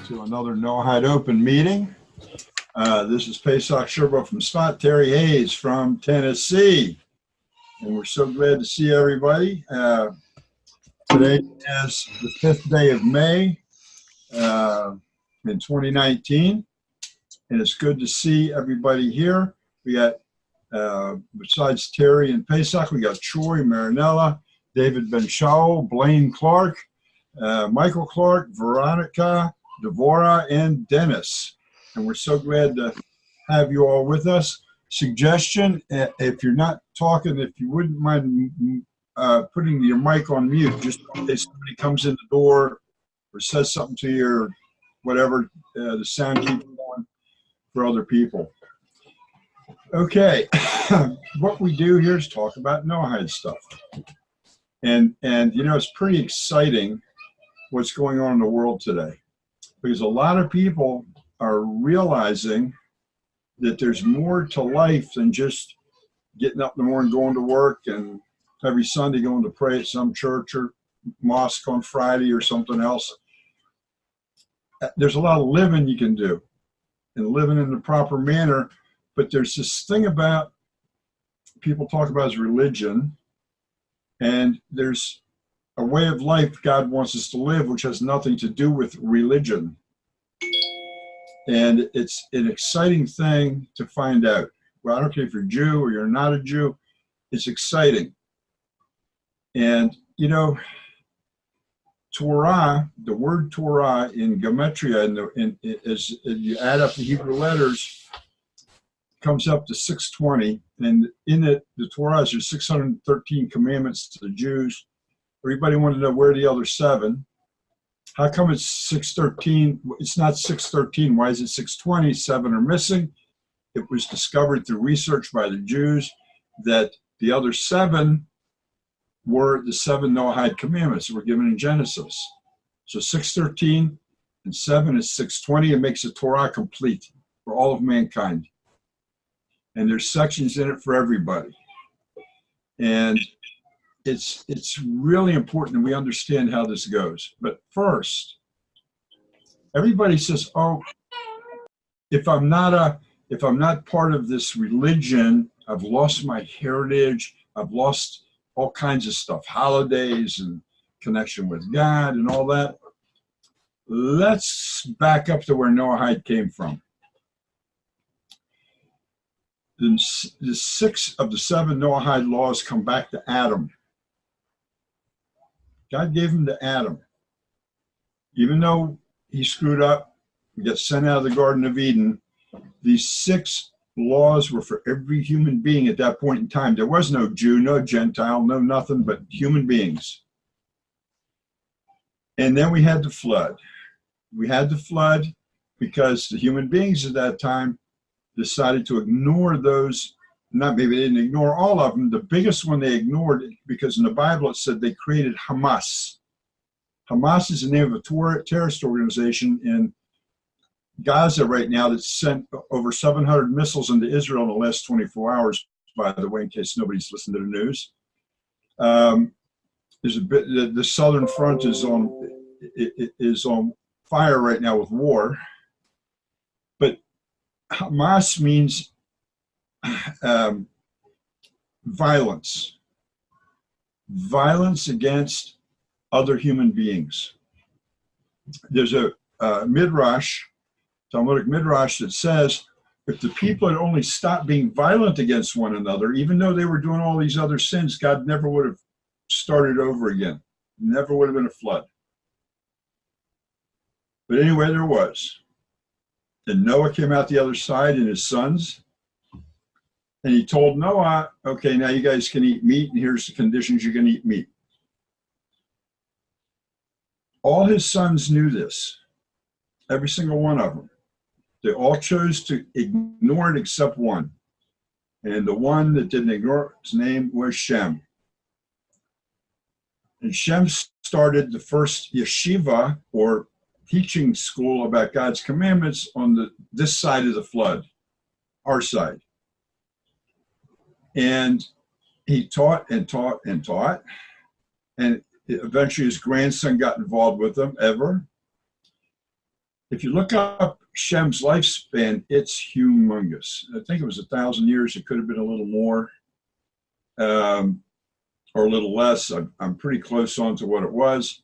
to another Noahide Open meeting. This is Pesach Sherbo from Spot, Terry Hayes from Tennessee, and we're so glad to see everybody. Today is the 5th day of May in 2019, and it's good to see everybody here. We got, besides Terry and Pesach, we got Troy, Marinella, David Ben Shaul, Blaine Clark, Michael Clark, Veronica, Devorah, and Dennis. And we're so glad to have you all with us. Suggestion, if you're not talking, if you wouldn't mind putting your mic on mute, just in case somebody comes in the door or says something to you or whatever, the sound keeps going for other people. Okay, what we do here is talk about Noahide stuff. And you know, it's pretty exciting what's going on in the world today, because a lot of people are realizing that there's more to life than just getting up in the morning, going to work, and every Sunday going to pray at some church or mosque on Friday or something else. There's a lot of living you can do and living in the proper manner, but there's this thing about people talk about as religion, and there's a way of life God wants us to live which has nothing to do with religion. And it's an exciting thing to find out. Well, I don't care if you're a Jew or you're not a Jew, it's exciting. And you know, Torah, the word Torah in Gematria, as you add up the Hebrew letters, comes up to 620, and in it, the Torah, there's 613 commandments to the Jews. Everybody wanted to know where are the other 7. How come it's 613? It's not 613. Why is it 620? 7 are missing. It was discovered through research by the Jews that the other 7 were the 7 Noahide commandments that were given in Genesis. So 613 and 7 is 620. It makes the Torah complete for all of mankind. And there's sections in it for everybody. And it's really important that we understand how this goes. But first, everybody says, oh, if I'm not part of this religion, I've lost my heritage, I've lost all kinds of stuff, holidays and connection with God and all that. Let's back up to where Noahide came from. The 6 of the 7 Noahide laws come back to Adam. God gave them to Adam. Even though he screwed up, he got sent out of the Garden of Eden, these 6 laws were for every human being at that point in time. There was no Jew, no Gentile, no nothing but human beings. And then we had the flood. We had the flood because the human beings at that time decided to ignore those. Not maybe they didn't ignore all of them. The biggest one they ignored, because in the Bible it said they created Hamas. Hamas is the name of a terrorist organization in Gaza right now that's sent over 700 missiles into Israel in the last 24 hours, by the way, in case nobody's listened to the news. There's a bit, the southern front is on fire right now with war. But Hamas means violence against other human beings. There's a midrash, Talmudic midrash, that says if the people had only stopped being violent against one another, even though they were doing all these other sins, God never would have started over again. Never would have been a flood. But anyway, there was. And Noah came out the other side and his sons. And he told Noah, okay, now you guys can eat meat, and here's the conditions you can eat meat. All his sons knew this, every single one of them. They all chose to ignore it except one. And the one that didn't ignore it, his name was Shem. And Shem started the first yeshiva, or teaching school about God's commandments, on this side of the flood, our side. And he taught and taught and taught. And eventually his grandson got involved with him, Ever. If you look up Shem's lifespan, it's humongous. I think it was 1,000 years. It could have been a little more or a little less. I'm pretty close on to what it was.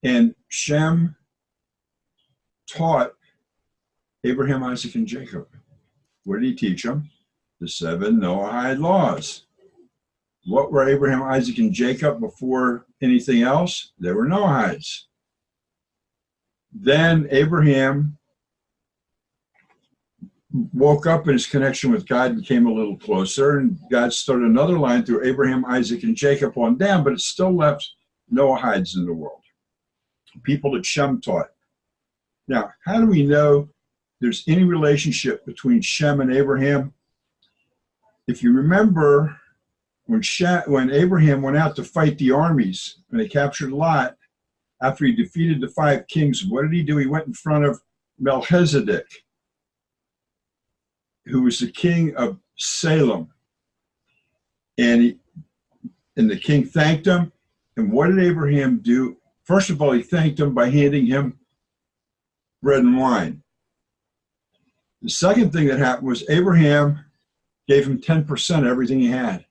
And Shem taught Abraham, Isaac, and Jacob. What did he teach them? The 7 Noahide laws. What were Abraham, Isaac, and Jacob before anything else? They were Noahides. Then Abraham woke up in his connection with God and came a little closer, and God started another line through Abraham, Isaac, and Jacob on down, but it still left Noahides in the world, people that Shem taught. Now, how do we know there's any relationship between Shem and Abraham? If you remember, when Abraham went out to fight the armies, when they captured Lot, after he defeated the 5 kings, what did he do? He went in front of Melchizedek, who was the king of Salem. And the king thanked him. And what did Abraham do? First of all, he thanked him by handing him bread and wine. The second thing that happened was Abraham gave him 10% of everything he had.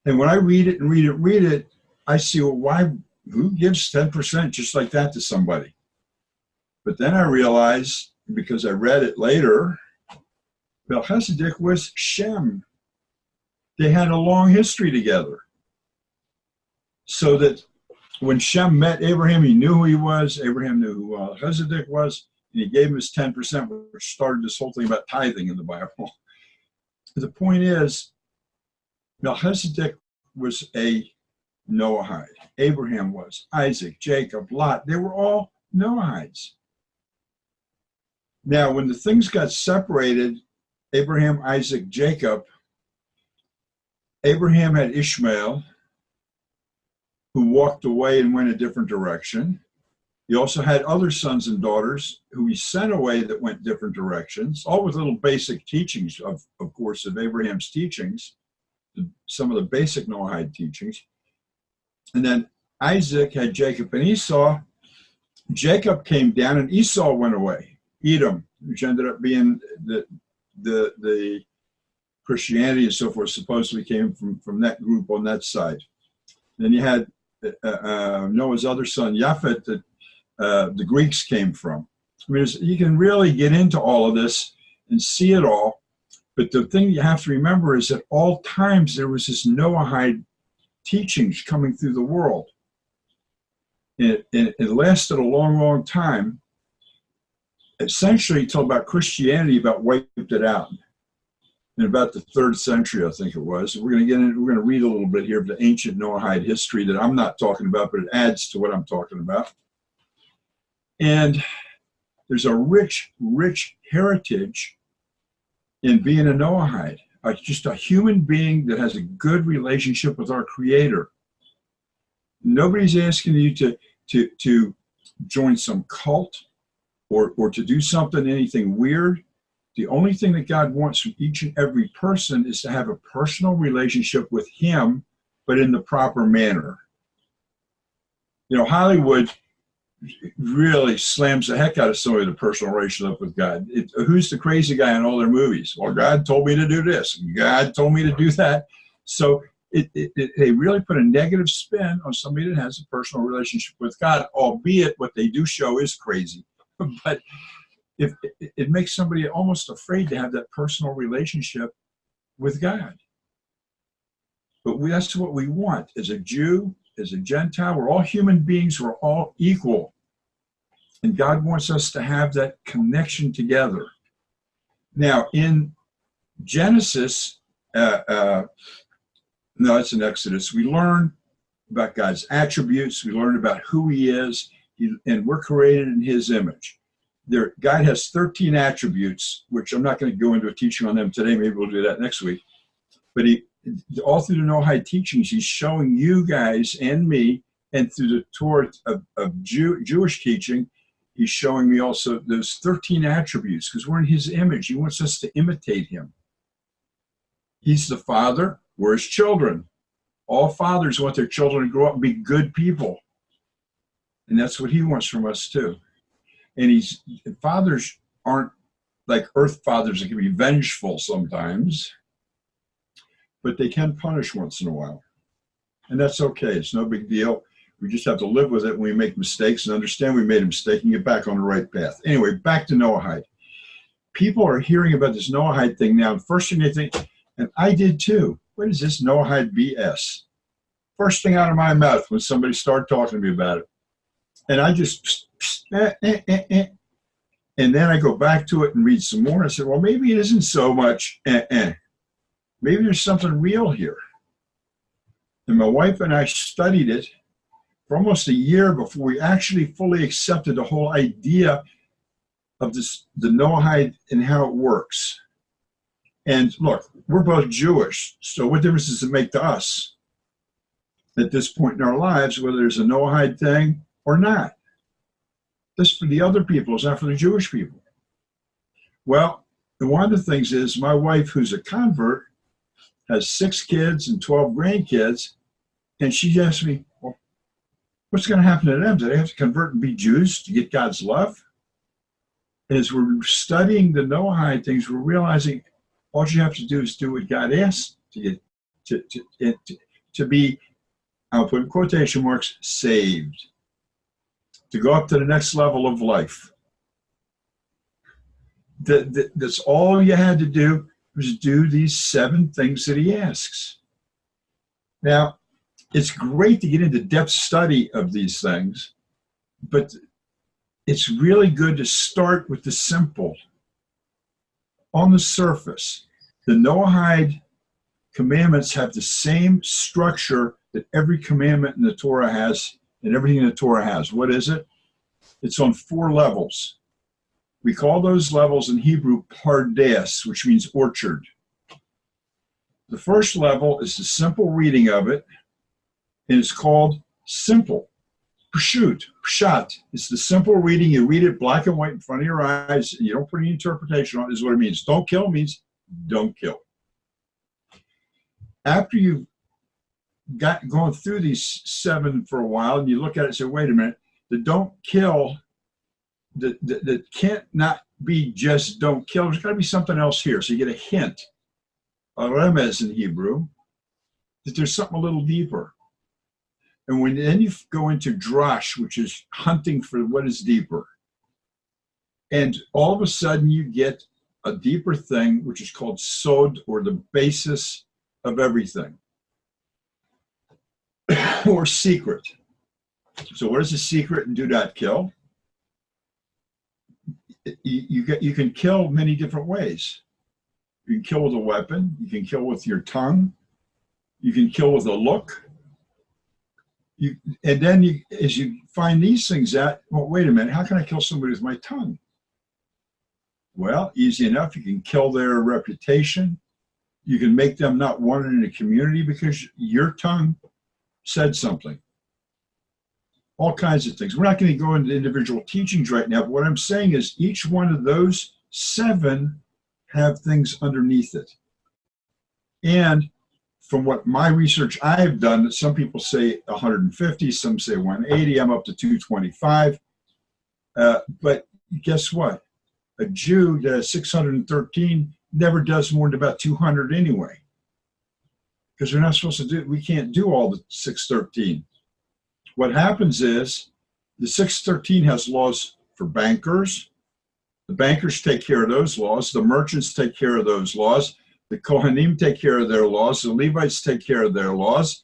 And when I read it, I see, well, who gives 10% just like that to somebody? But then I realized, because I read it later, Melchizedek was Shem. They had a long history together. So that when Shem met Abraham, he knew who he was. Abraham knew who Melchizedek was. And he gave him his 10%, which started this whole thing about tithing in the Bible. The point is, Melchizedek was a Noahide. Abraham was. Isaac, Jacob, Lot, they were all Noahides. Now, when the things got separated, Abraham, Isaac, Jacob, Abraham had Ishmael, who walked away and went a different direction. He also had other sons and daughters who he sent away that went different directions, all with little basic teachings, of course, of Abraham's teachings, some of the basic Noahide teachings. And then Isaac had Jacob and Esau. Jacob came down and Esau went away. Edom, which ended up being the Christianity and so forth, supposedly came from that group on that side. Then you had Noah's other son, Japheth, that the Greeks came from. I mean, you can really get into all of this and see it all. But the thing you have to remember is at all times there was this Noahide teachings coming through the world. It lasted a long, long time, essentially until about Christianity about wiped it out. In about the 3rd century, I think it was. We're going to read a little bit here of the ancient Noahide history that I'm not talking about, but it adds to what I'm talking about. And there's a rich, rich heritage in being a Noahide, just a human being that has a good relationship with our Creator. Nobody's asking you to join some cult or to do something, anything weird. The only thing that God wants from each and every person is to have a personal relationship with Him, but in the proper manner. You know, Hollywood really slams the heck out of somebody with a personal relationship with God. Who's the crazy guy in all their movies? Well, God told me to do this. God told me to do that. So they really put a negative spin on somebody that has a personal relationship with God, albeit what they do show is crazy. But if it makes somebody almost afraid to have that personal relationship with God. But that's what we want. As a Jew, as a Gentile, we're all human beings. We're all equal. And God wants us to have that connection together. Now, in Genesis, no, it's in Exodus, we learn about God's attributes. We learn about who He is. And we're created in His image. God has 13 attributes, which I'm not going to go into a teaching on them today. Maybe we'll do that next week. But all through the Noahide teachings, He's showing you guys and me, and through the Torah of Jewish teaching, He's showing me also those 13 attributes, because we're in His image. He wants us to imitate Him. He's the Father. We're His children. All fathers want their children to grow up and be good people. And that's what He wants from us too. And fathers aren't like earth fathers that can be vengeful sometimes, but they can punish once in a while. And that's okay. It's no big deal. We just have to live with it when we make mistakes and understand we made a mistake and get back on the right path. Anyway, back to Noahide. People are hearing about this Noahide thing now. And first thing they think, and I did too, what is this Noahide BS? First thing out of my mouth when somebody started talking to me about it. And I just, and then I go back to it and read some more. I said, well, maybe it isn't so much, Maybe there's something real here. And my wife and I studied it for almost a year before we actually fully accepted the whole idea of this, the Noahide and how it works. And look, we're both Jewish, so what difference does it make to us at this point in our lives, whether there's a Noahide thing or not? This for the other people, it's not for the Jewish people. Well, one of the things is my wife, who's a convert, has 6 kids and 12 grandkids, and she asked me, well, what's going to happen to them? Do they have to convert and be Jews to get God's love? And as we're studying the Noahide things, we're realizing all you have to do is do what God asks to get to be, I'll put in quotation marks, saved, to go up to the next level of life. That's all you had to do, was do these 7 things that he asks. Now, it's great to get into depth study of these things, but it's really good to start with the simple. On the surface, the Noahide commandments have the same structure that every commandment in the Torah has, and everything in the Torah has. What is it? It's on 4 levels. We call those levels in Hebrew pardes, which means orchard. The first level is the simple reading of it, and it's called simple. Pshat. It's the simple reading. You read it black and white in front of your eyes, and you don't put any interpretation on it, is what it means. Don't kill means don't kill. After you've gone through these 7 for a while, and you look at it and say, wait a minute, the don't kill, that can't not be just don't kill. There's got to be something else here. So you get a hint, a remez in Hebrew, that there's something a little deeper. And then you go into drash, which is hunting for what is deeper. And all of a sudden you get a deeper thing, which is called sod, or the basis of everything, or secret. So what is a secret and do not kill? You can kill many different ways. You can kill with a weapon. You can kill with your tongue. You can kill with a look. And then as you find these things out, well, wait a minute, how can I kill somebody with my tongue? Well, easy enough. You can kill their reputation. You can make them not wanted in a community because your tongue said something. All kinds of things. We're not going to go into individual teachings right now, but what I'm saying is each one of those 7 have things underneath it. And from what my research I've done, some people say 150, some say 180, I'm up to 225. But guess what? A Jew that has 613 never does more than about 200 anyway. Because we're not supposed to do, we can't do all the 613. What happens is the 613 has laws for bankers. The bankers take care of those laws. The merchants take care of those laws. The Kohanim take care of their laws. The Levites take care of their laws.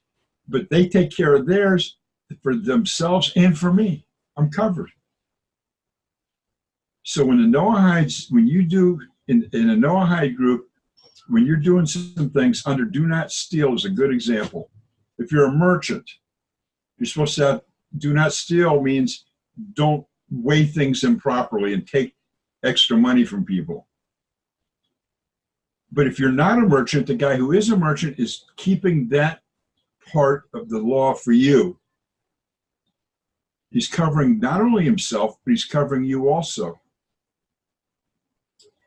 But they take care of theirs for themselves and for me. I'm covered. So when the Noahides, when you do in a Noahide group, when you're doing some things under do not steal is a good example. If you're a merchant, you're supposed to have do not steal means don't weigh things improperly and take extra money from people. But if you're not a merchant, the guy who is a merchant is keeping that part of the law for you. He's covering not only himself, but he's covering you also.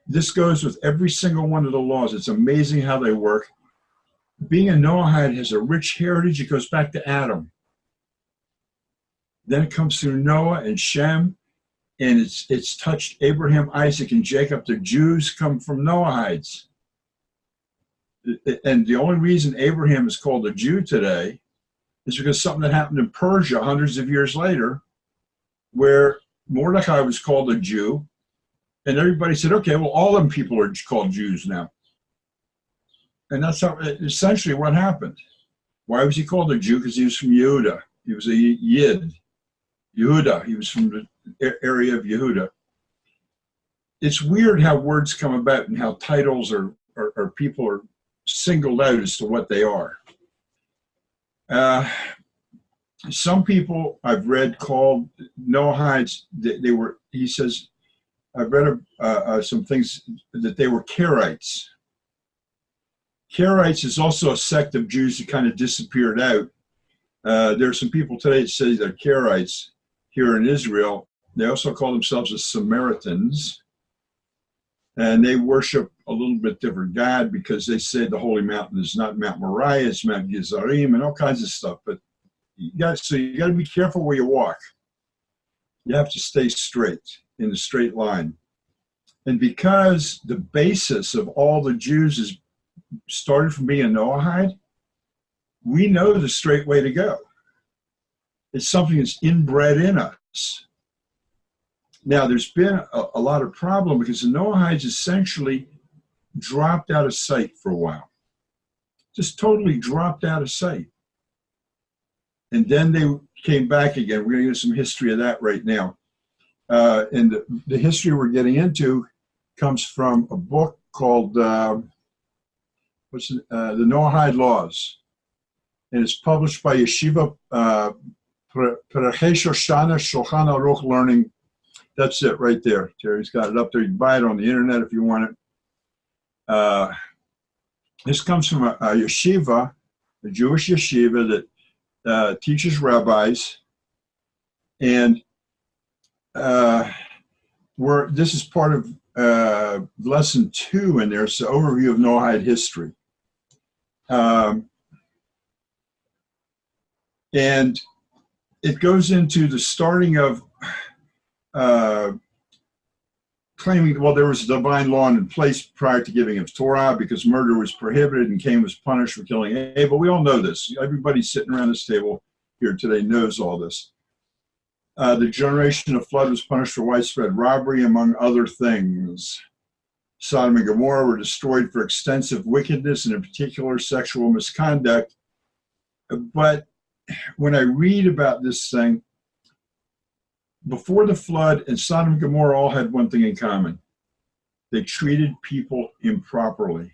This goes with every single one of the laws. It's amazing how they work. Being a Noahide has a rich heritage. It goes back to Adam. Then it comes through Noah and Shem, and it's touched Abraham, Isaac, and Jacob. The Jews come from Noahides. And the only reason Abraham is called a Jew today is because something that happened in Persia hundreds of years later, where Mordecai was called a Jew, and everybody said, okay, well, all them people are called Jews now. And that's how essentially what happened. Why was he called a Jew? Because he was from Yehuda. He was a Yid. Yehuda. He was from the area of Yehuda. It's weird how words come about and how titles or people are singled out as to what they are. Some people I've read called Noahides, they were, he says, I've read some things that they were Karaites. Karaites is also a sect of Jews that kind of disappeared out. There are some people today that say they're Karaites here in Israel. They also call themselves the Samaritans. And they worship a little bit different God because they say the Holy Mountain is not Mount Moriah, it's Mount Gerizim and all kinds of stuff. But you got to be careful where you walk. You have to stay straight, in a straight line. And because the basis of all the Jews is started from being a Noahide, we know the straight way to go. It's something that's inbred in us. Now, there's been a lot of problem because the Noahides essentially dropped out of sight for a while. Just totally dropped out of sight. And then they came back again. We're going to get some history of that right now. And the history we're getting into comes from a book called The Noahide Laws. And it's published by Yeshiva Perechei Shoshana Shulchan Aruch Learning. That's it right there. Terry's got it up there. You can buy it on the internet if you want it. This comes from a yeshiva, a Jewish yeshiva that teaches rabbis. And this is part of lesson 2 in there. It's an overview of Noahide history. And it goes into the starting of claiming, well, there was a divine law in place prior to giving of Torah because murder was prohibited and Cain was punished for killing Abel. We all know this. Everybody sitting around this table here today knows all this. The generation of flood was punished for widespread robbery, among other things. Sodom and Gomorrah were destroyed for extensive wickedness and in particular sexual misconduct. But when I read about this thing, before the flood, and Sodom and Gomorrah all had one thing in common. They treated people improperly.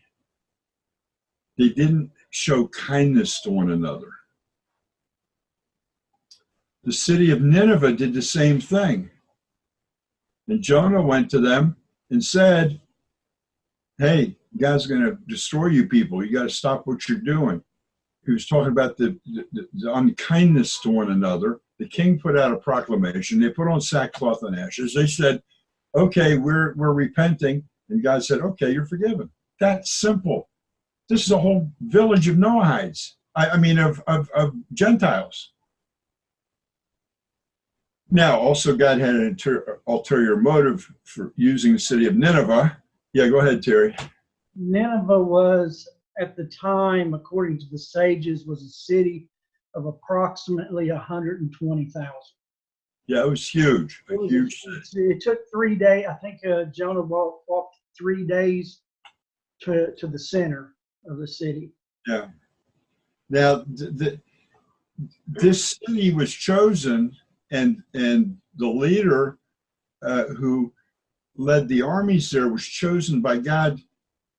They didn't show kindness to one another. The city of Nineveh did the same thing. And Jonah went to them and said, hey, God's going to destroy you people. You got to stop what you're doing. He was talking about the unkindness to one another. The king put out a proclamation. They put on sackcloth and ashes. They said, okay, we're repenting. And God said, okay, you're forgiven. That's simple. This is a whole village of Noahides. Of Gentiles. Now, also God had an ulterior motive for using the city of Nineveh. Yeah, go ahead, Terry. Nineveh was, at the time, according to the sages, was a city of approximately 120,000. Yeah, it was huge. It took 3 days. I think Jonah walked 3 days to the center of the city. Yeah. Now, this city was chosen, and the leader who led the armies there was chosen by God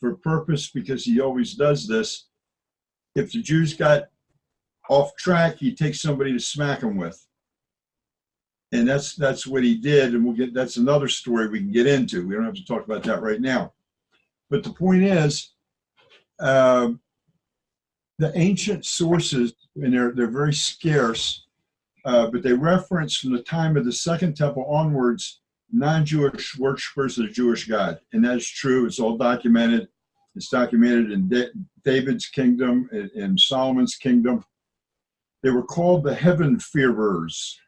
for a purpose, because he always does this. If the Jews got off track, he'd take somebody to smack them with. And that's what he did, and that's another story we can get into. We don't have to talk about that right now. But the point is, the ancient sources, and they're very scarce, but they reference from the time of the Second Temple onwards, non-Jewish worshipers of the Jewish God. And that's true. It's all documented. It's documented in David's kingdom, in Solomon's kingdom. They were called the heaven-fearers.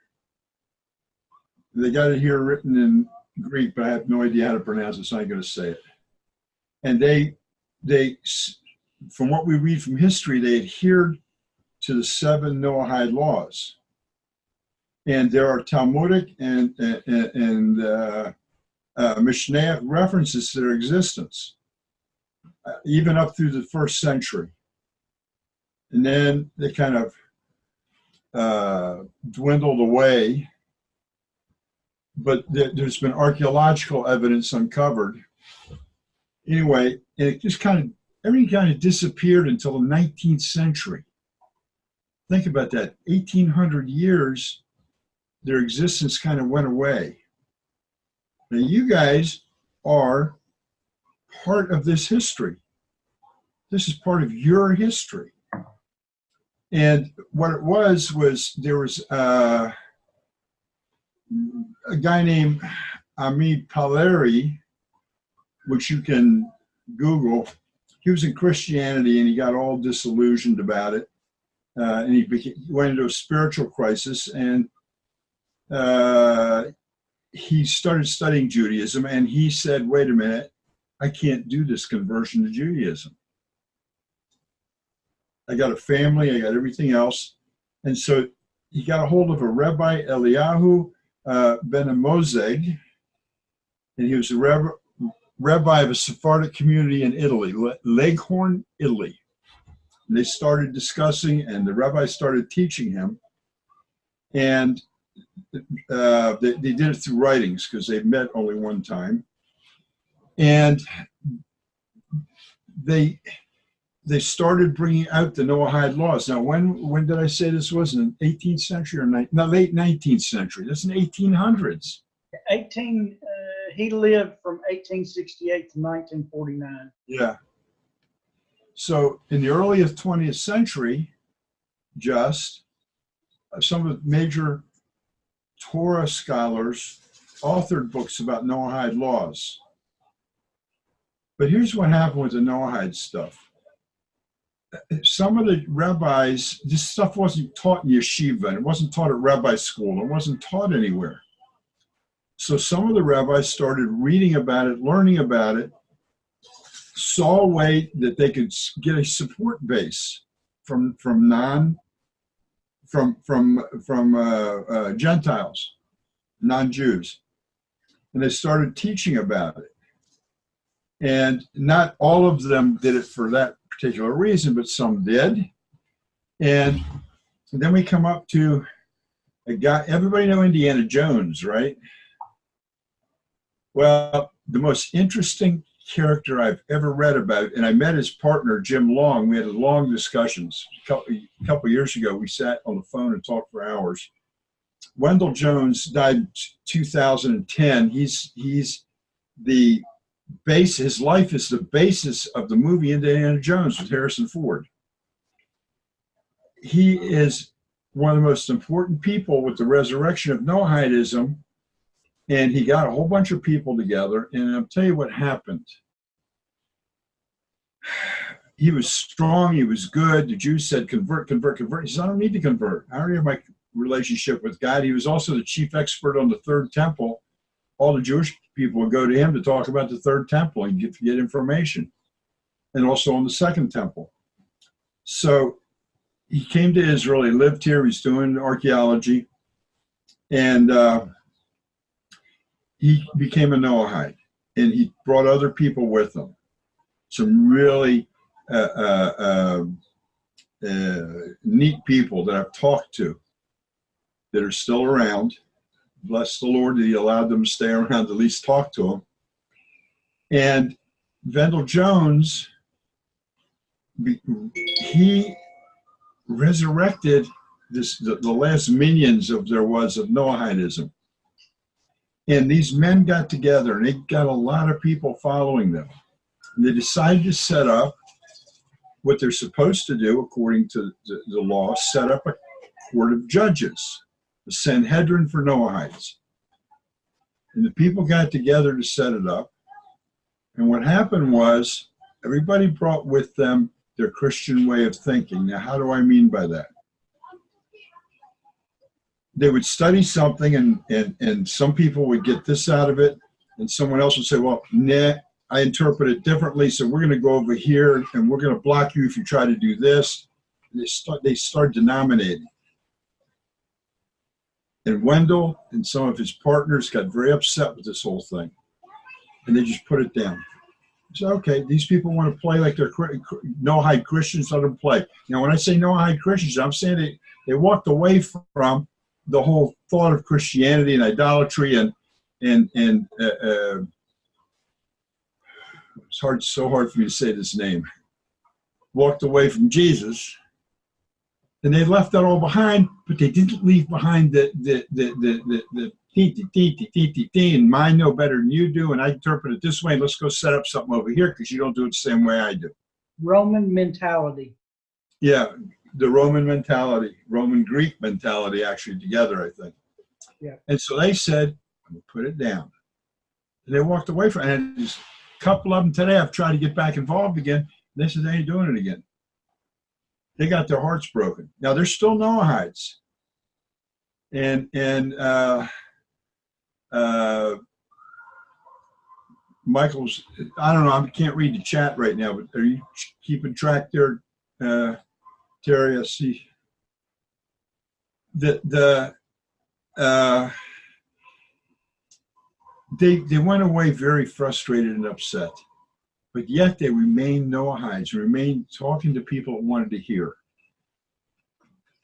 They got it here written in Greek, but I have no idea how to pronounce it, so I'm going to say it. And they, from what we read from history, they adhered to the 7 Noahide laws. And there are Talmudic and Mishnaic references to their existence, even up through the 1st century. And then they kind of dwindled away. But there's been archaeological evidence uncovered. Anyway, and it just everything kind of disappeared until the 19th century. Think about that. 1,800 years, their existence kind of went away. Now, you guys are part of this history. This is part of your history. And what it was there was a guy named Amid Paleri, which you can Google. He was in Christianity and he got all disillusioned about it. And he went into a spiritual crisis, and he started studying Judaism, and he said, wait a minute, I can't do this conversion to Judaism. I got a family, I got everything else. And so he got a hold of a Rabbi Eliyahu Ben Mozeg, and he was a rabbi of a Sephardic community in Italy, Leghorn, Italy. And they started discussing, and the rabbi started teaching him. And they did it through writings because they met only one time. And they started bringing out the Noahide laws. Now, when did I say this was? In the 18th century or late 19th century? That's in the 1800s. He lived from 1868 to 1949. Yeah. So in the earliest 20th century, some of the major Torah scholars authored books about Noahide laws. But here's what happened with the Noahide stuff. Some of the rabbis, this stuff wasn't taught in yeshiva, and it wasn't taught at rabbi school, it wasn't taught anywhere. So some of the rabbis started reading about it, learning about it, saw a way that they could get a support base from Gentiles, non-Jews, and they started teaching about it. And not all of them did it for that particular reason, but some did. And then we come up to a guy. Everybody know Indiana Jones, right? Well, the most interesting character I've ever read about, and I met his partner, Jim Long. We had long discussions. A couple years ago, we sat on the phone and talked for hours. Wendell Jones died in 2010. He's the base. His life is the basis of the movie Indiana Jones with Harrison Ford. He is one of the most important people with the resurrection of Noahidism. And he got a whole bunch of people together, and I'll tell you what happened. He was strong, he was good. The Jews said, convert, convert, convert. He said, I don't need to convert. I already have my relationship with God. He was also the chief expert on the third temple. All the Jewish people would go to him to talk about the third temple and get information, and also on the second temple. So he came to Israel, he lived here, he's doing archaeology, and he became a Noahide, and he brought other people with him. Some really neat people that I've talked to that are still around. Bless the Lord that he allowed them to stay around to at least talk to him. And Wendell Jones, he resurrected the last minions of Noahidism. And these men got together, and they got a lot of people following them. And they decided to set up what they're supposed to do, according to the law, set up a court of judges, a Sanhedrin for Noahides. And the people got together to set it up. And what happened was everybody brought with them their Christian way of thinking. Now, how do I mean by that? they would study something, and some people would get this out of it, and someone else would say, well, nah, I interpret it differently, so we're going to go over here, and we're going to block you if you try to do this. And they start denominating. And Wendell and some of his partners got very upset with this whole thing, and they just put it down. So, okay, these people want to play like they're Noahide Christians, let them play. Now, when I say Noahide Christians, I'm saying they walked away from the whole thought of Christianity and idolatry and it's so hard for me to say this name. Walked away from Jesus, and they left that all behind, but they didn't leave behind the and mine know better than you do, and I interpret it this way. Let's go set up something over here because you don't do it the same way I do. Roman mentality. Yeah, the Roman mentality, Roman Greek mentality, actually together, I think. Yeah. And so they said, I'm gonna put it down. And they walked away from it. And just a couple of them today I've tried to get back involved again. They said they ain't doing it again. They got their hearts broken. Now they're still Noahides. And Michael's, I don't know, I can't read the chat right now, but are you keeping track there, Terry? I see. They went away very frustrated and upset, but yet they remained Noahides, remained talking to people that wanted to hear.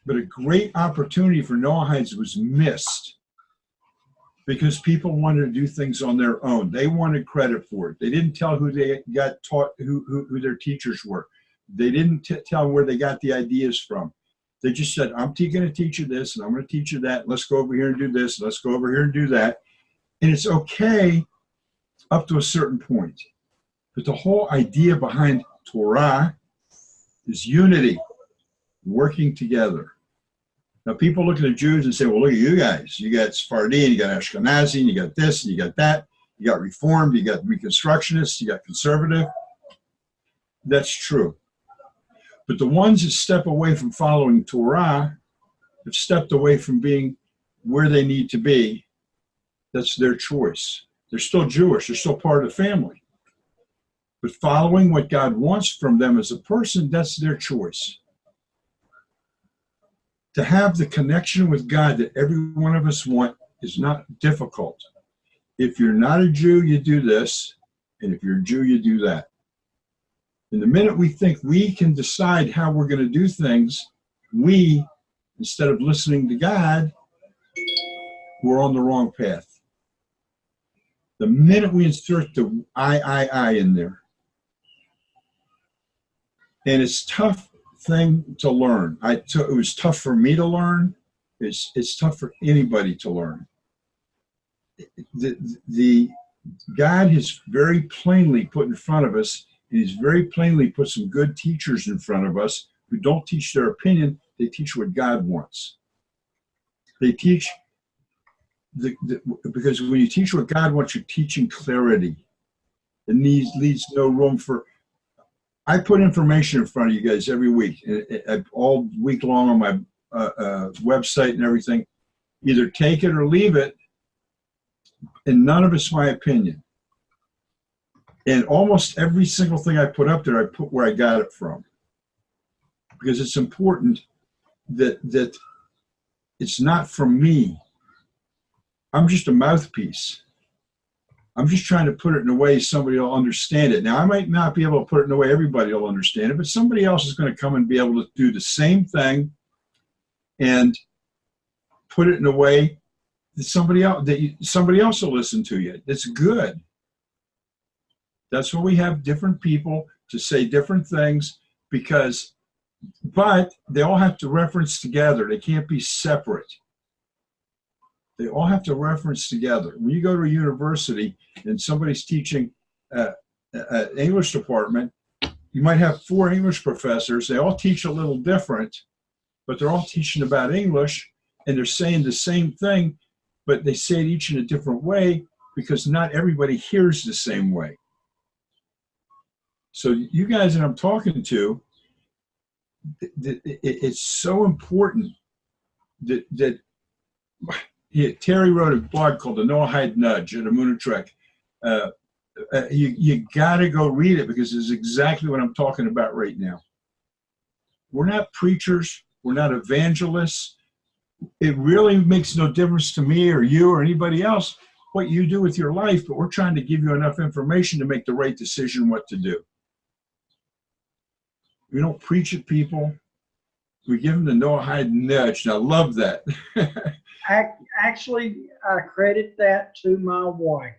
But a great opportunity for Noahides was missed because people wanted to do things on their own. They wanted credit for it. They didn't tell who they got taught, who their teachers were. They didn't tell where they got the ideas from. They just said, I'm going to teach you this, and I'm going to teach you that. Let's go over here and do this. Let's go over here and do that. And it's okay up to a certain point. But the whole idea behind Torah is unity, working together. Now, people look at the Jews and say, well, look at you guys. You got Sephardi, and you got Ashkenazi, and you got this, and you got that. You got Reformed, you got Reconstructionists, you got Conservative. That's true. But the ones that step away from following Torah have stepped away from being where they need to be. That's their choice. They're still Jewish. They're still part of the family. But following what God wants from them as a person, that's their choice. To have the connection with God that every one of us want is not difficult. If you're not a Jew, you do this. And if you're a Jew, you do that. And the minute we think we can decide how we're going to do things, instead of listening to God, we're on the wrong path. The minute we insert the I in there, and it's a tough thing to learn. It was tough for me to learn. It's tough for anybody to learn. The God has very plainly put in front of us, and he's very plainly put some good teachers in front of us who don't teach their opinion, they teach what God wants. They teach, because when you teach what God wants, you're teaching clarity. It leaves no room for, I put information in front of you guys every week, all week long on my website and everything. Either take it or leave it, and none of it's my opinion. And almost every single thing I put up there, I put where I got it from. Because it's important that it's not from me. I'm just a mouthpiece. I'm just trying to put it in a way somebody will understand it. Now, I might not be able to put it in a way everybody will understand it, but somebody else is going to come and be able to do the same thing and put it in a way that somebody else will listen to you. It's good. That's why we have different people to say different things, but they all have to reference together. They can't be separate. They all have to reference together. When you go to a university and somebody's teaching an English department, you might have 4 English professors. They all teach a little different, but they're all teaching about English, and they're saying the same thing, but they say it each in a different way because not everybody hears the same way. So you guys that I'm talking to, it's so important that Terry wrote a blog called The Noahide Nudge at Amunah Trek. You got to go read it because it's exactly what I'm talking about right now. We're not preachers. We're not evangelists. It really makes no difference to me or you or anybody else what you do with your life, but we're trying to give you enough information to make the right decision what to do. We don't preach at people. We give them the Noahide nudge. And I love that. Actually, I credit that to my wife.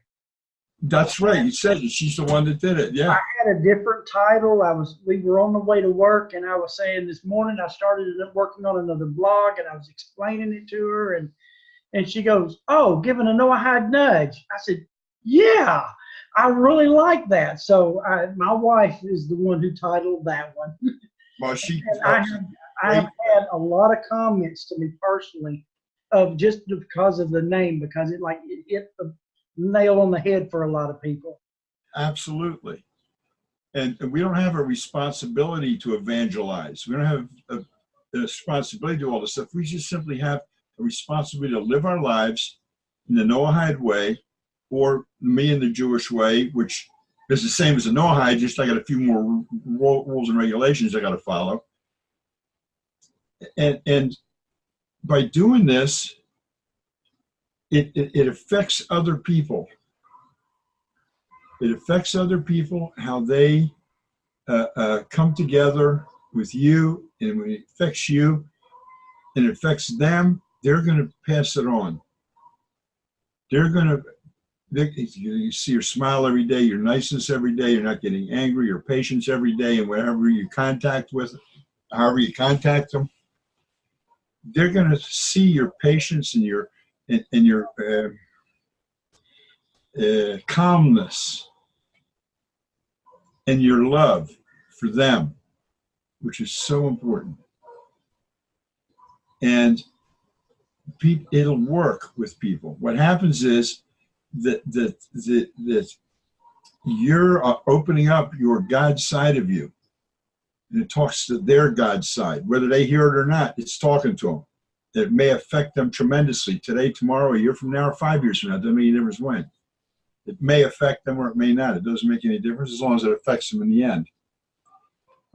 That's right. You said it. She's the one that did it. Yeah. I had a different title. We were on the way to work, and I was saying this morning I started working on another blog, and I was explaining it to her, and she goes, "Oh, giving a Noahide nudge." I said, "Yeah, I really like that." So my wife is the one who titled that one. Well, I have had a lot of comments to me personally of just because of the name, because it hit the nail on the head for a lot of people. Absolutely. And we don't have a responsibility to evangelize. We don't have a responsibility to do all this stuff. We just simply have a responsibility to live our lives in the Noahide way, or me in the Jewish way, which is the same as the Noahide, just I got a few more rules and regulations I got to follow. And by doing this, it affects other people. It affects other people, how they come together with you, and when it affects you and it affects them, they're going to pass it on. They're going to, you see your smile every day, your niceness every day, you're not getting angry, your patience every day, and whatever you contact with, however you contact them, they're going to see your patience and your calmness and your love for them, which is so important. And it'll work with people. What happens is that you're opening up your God side of you, and it talks to their God side. Whether they hear it or not, it's talking to them. It may affect them tremendously today, tomorrow, a year from now, or 5 years from now. It doesn't make any difference when. It may affect them or it may not. It doesn't make any difference as long as it affects them in the end.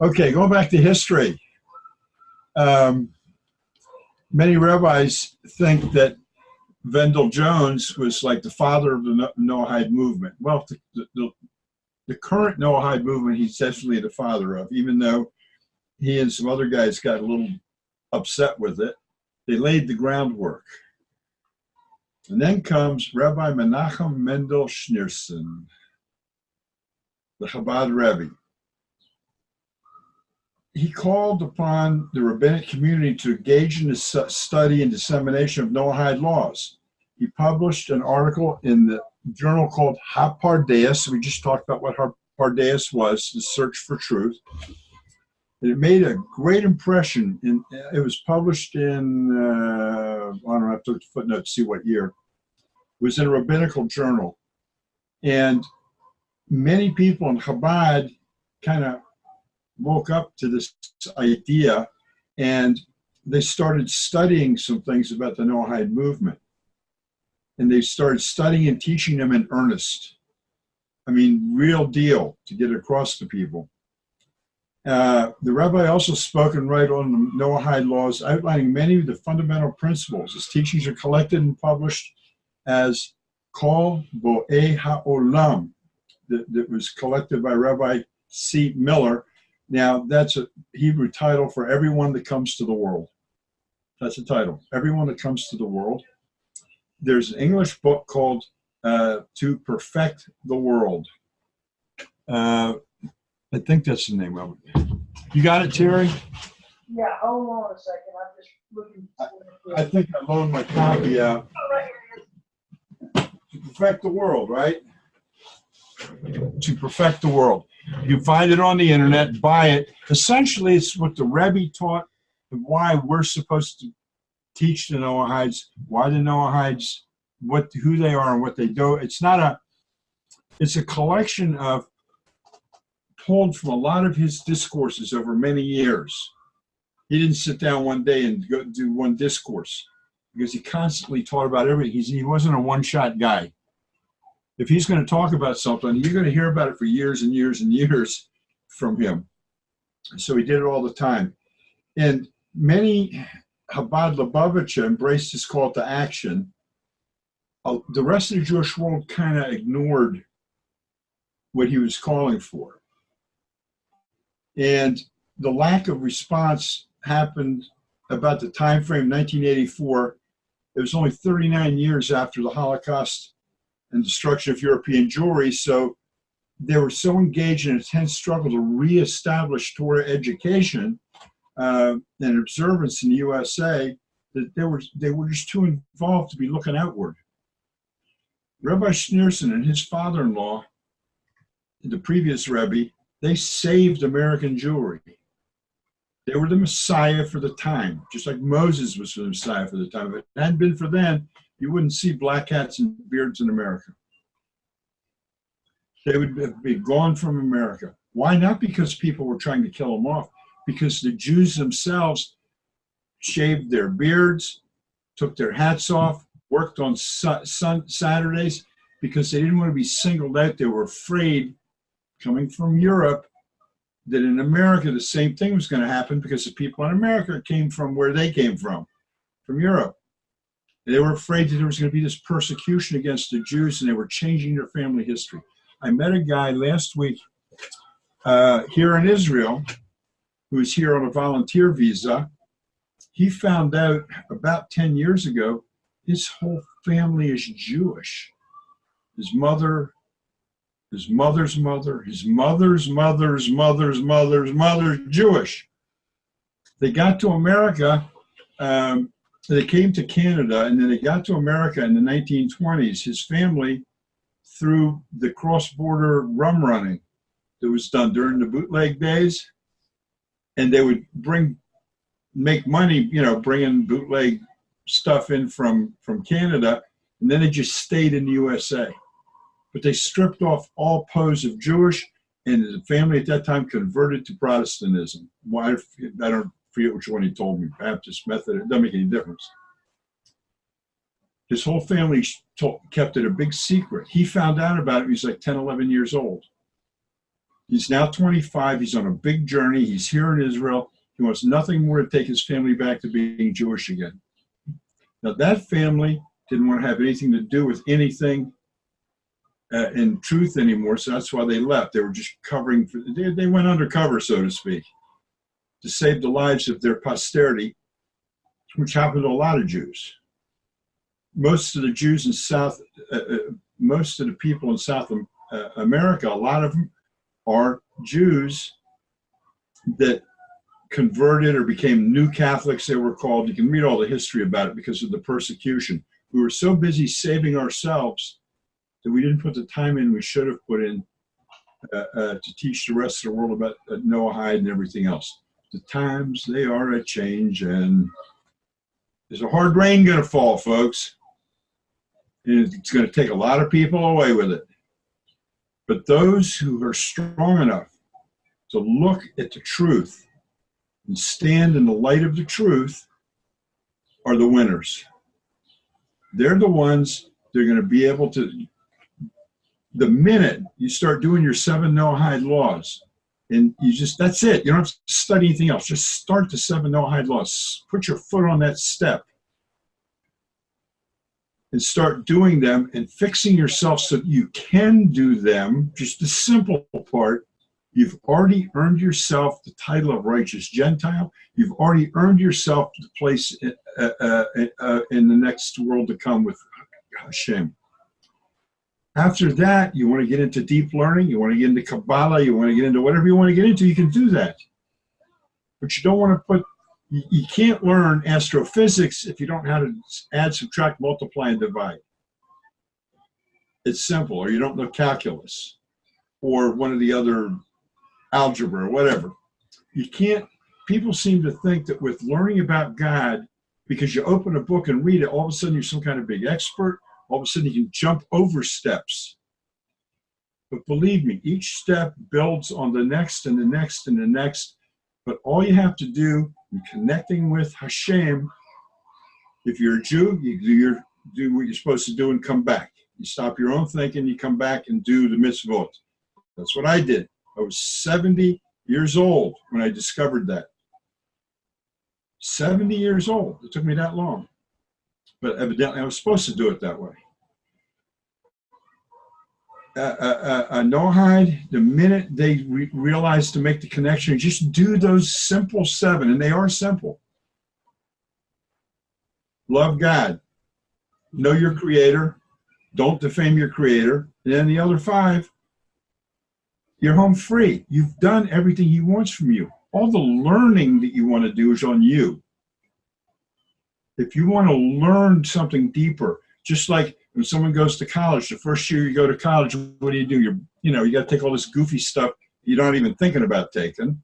Okay, going back to history. Many rabbis think that Wendell Jones was like the father of the Noahide movement. Well, the current Noahide movement, he's definitely the father of, even though he and some other guys got a little upset with it. They laid the groundwork. And then comes Rabbi Menachem Mendel Schneerson, the Chabad Rebbe. He called upon the rabbinic community to engage in the study and dissemination of Noahide laws. He published an article in the journal called HaPardeus. We just talked about what HaPardeus was, the search for truth. And it made a great impression. It was published in, I don't know, I have to look at the footnote to see what year. It was in a rabbinical journal. And many people in Chabad kind of woke up to this idea, and they started studying some things about the Noahide movement. And they started studying and teaching them in earnest. I mean, real deal to get across to people. The rabbi also spoke and wrote on the Noahide laws, outlining many of the fundamental principles. His teachings are collected and published as Kol Bo'ei HaOlam, that was collected by Rabbi C. Miller. Now, that's a Hebrew title for everyone that comes to the world. That's a title, everyone that comes to the world. There's an English book called To Perfect the World. I think that's the name of it. You got it, Terry? Yeah, hold on a second. I'm just looking. I think I loaned my copy out. To Perfect the World, right? To Perfect the World. You can find it on the internet, buy it. Essentially, it's what the Rebbe taught and why we're supposed to teach the Noahides, why the Noahides, who they are and what they do. It's a collection of pulled from a lot of his discourses over many years. He didn't sit down one day and go do one discourse. because he constantly taught about everything. He wasn't a one-shot guy. If he's going to talk about something, you're going to hear about it for years and years and years from him. So he did it all the time. And many Chabad Lubavitcher embraced his call to action. The rest of the Jewish world kind of ignored what he was calling for. And the lack of response happened about the time frame 1984. It was only 39 years after the Holocaust and destruction of European Jewry, so they were so engaged in a intense struggle to reestablish Torah education and observance in the USA that they were just too involved to be looking outward. Rabbi Schneerson and his father-in-law, the previous Rebbe, they saved American Jewry. They were the Messiah for the time, just like Moses was the Messiah for the time. If it hadn't been for them, you wouldn't see black hats and beards in America. They would be gone from America. Why? Not because people were trying to kill them off, because the Jews themselves shaved their beards, took their hats off, worked on Saturdays, because they didn't want to be singled out. They were afraid, coming from Europe, that in America the same thing was going to happen, because the people in America came from where they came from Europe. They were afraid that there was going to be this persecution against the Jews, and they were changing their family history. I met a guy last week here in Israel who was here on a volunteer visa. He found out about 10 years ago his whole family is Jewish. His mother, his mother's mother, his mother's mother's mother's mother's mother, Jewish. They got to America, they came to Canada, and then they got to America in the 1920s. His family, through the cross-border rum running that was done during the bootleg days, and they would make money, bringing bootleg stuff in from Canada, and then they just stayed in the USA. But they stripped off all pose of Jewish, and the family at that time converted to Protestantism. Why? I don't forget which one he told me, Baptist, Methodist, it doesn't make any difference. His whole family kept it a big secret. He found out about it when he was like 10, 11 years old. He's now 25. He's on a big journey. He's here in Israel. He wants nothing more to take his family back to being Jewish again. Now, that family didn't want to have anything to do with anything in truth anymore, so that's why they left. They were just covering, they went undercover, so to speak, to save the lives of their posterity, which happened to a lot of Jews. Most of the Jews in most of the people in South America, a lot of them are Jews that converted or became new Catholics, they were called. You can read all the history about it because of the persecution. We were so busy saving ourselves that we didn't put the time in we should have put in to teach the rest of the world about Noahide and everything else. The times, they are a change, and there's a hard rain going to fall, folks. And it's going to take a lot of people away with it. But those who are strong enough to look at the truth and stand in the light of the truth are the winners. They're the ones that are going to be able to, the minute you start doing your 7 Noahide laws, and that's it. You don't have to study anything else. Just start the 7 Noahide laws. Put your foot on that step and start doing them and fixing yourself so that you can do them. Just the simple part. You've already earned yourself the title of righteous Gentile. You've already earned yourself the place in the next world to come with Hashem. After that, you want to get into deep learning, you want to get into Kabbalah, you want to get into whatever you want to get into, you can do that. But you don't want to you can't learn astrophysics if you don't know how to add, subtract, multiply, and divide. It's simple. Or you don't know calculus or one of the other algebra or whatever. You can't, people seem to think that with learning about God, because you open a book and read it, all of a sudden you're some kind of big expert. All of a sudden you can jump over steps. But believe me, each step builds on the next and the next and the next. But all you have to do in connecting with Hashem If you're a Jew, you do what you're supposed to do and come back. You stop your own thinking, you come back and do the mitzvot. That's what I did. I was 70 years old when I discovered that. 70 years old. It took me that long. But evidently I was supposed to do it that way. Noahide, the minute they realized to make the connection, just do those simple 7, and they are simple. Love God. Know your creator. Don't defame your creator. And then the other 5, you're home free. You've done everything he wants from you. All the learning that you want to do is on you. If you want to learn something deeper, just like when someone goes to college, the first year you go to college, what do? You got to take all this goofy stuff you're not even thinking about taking.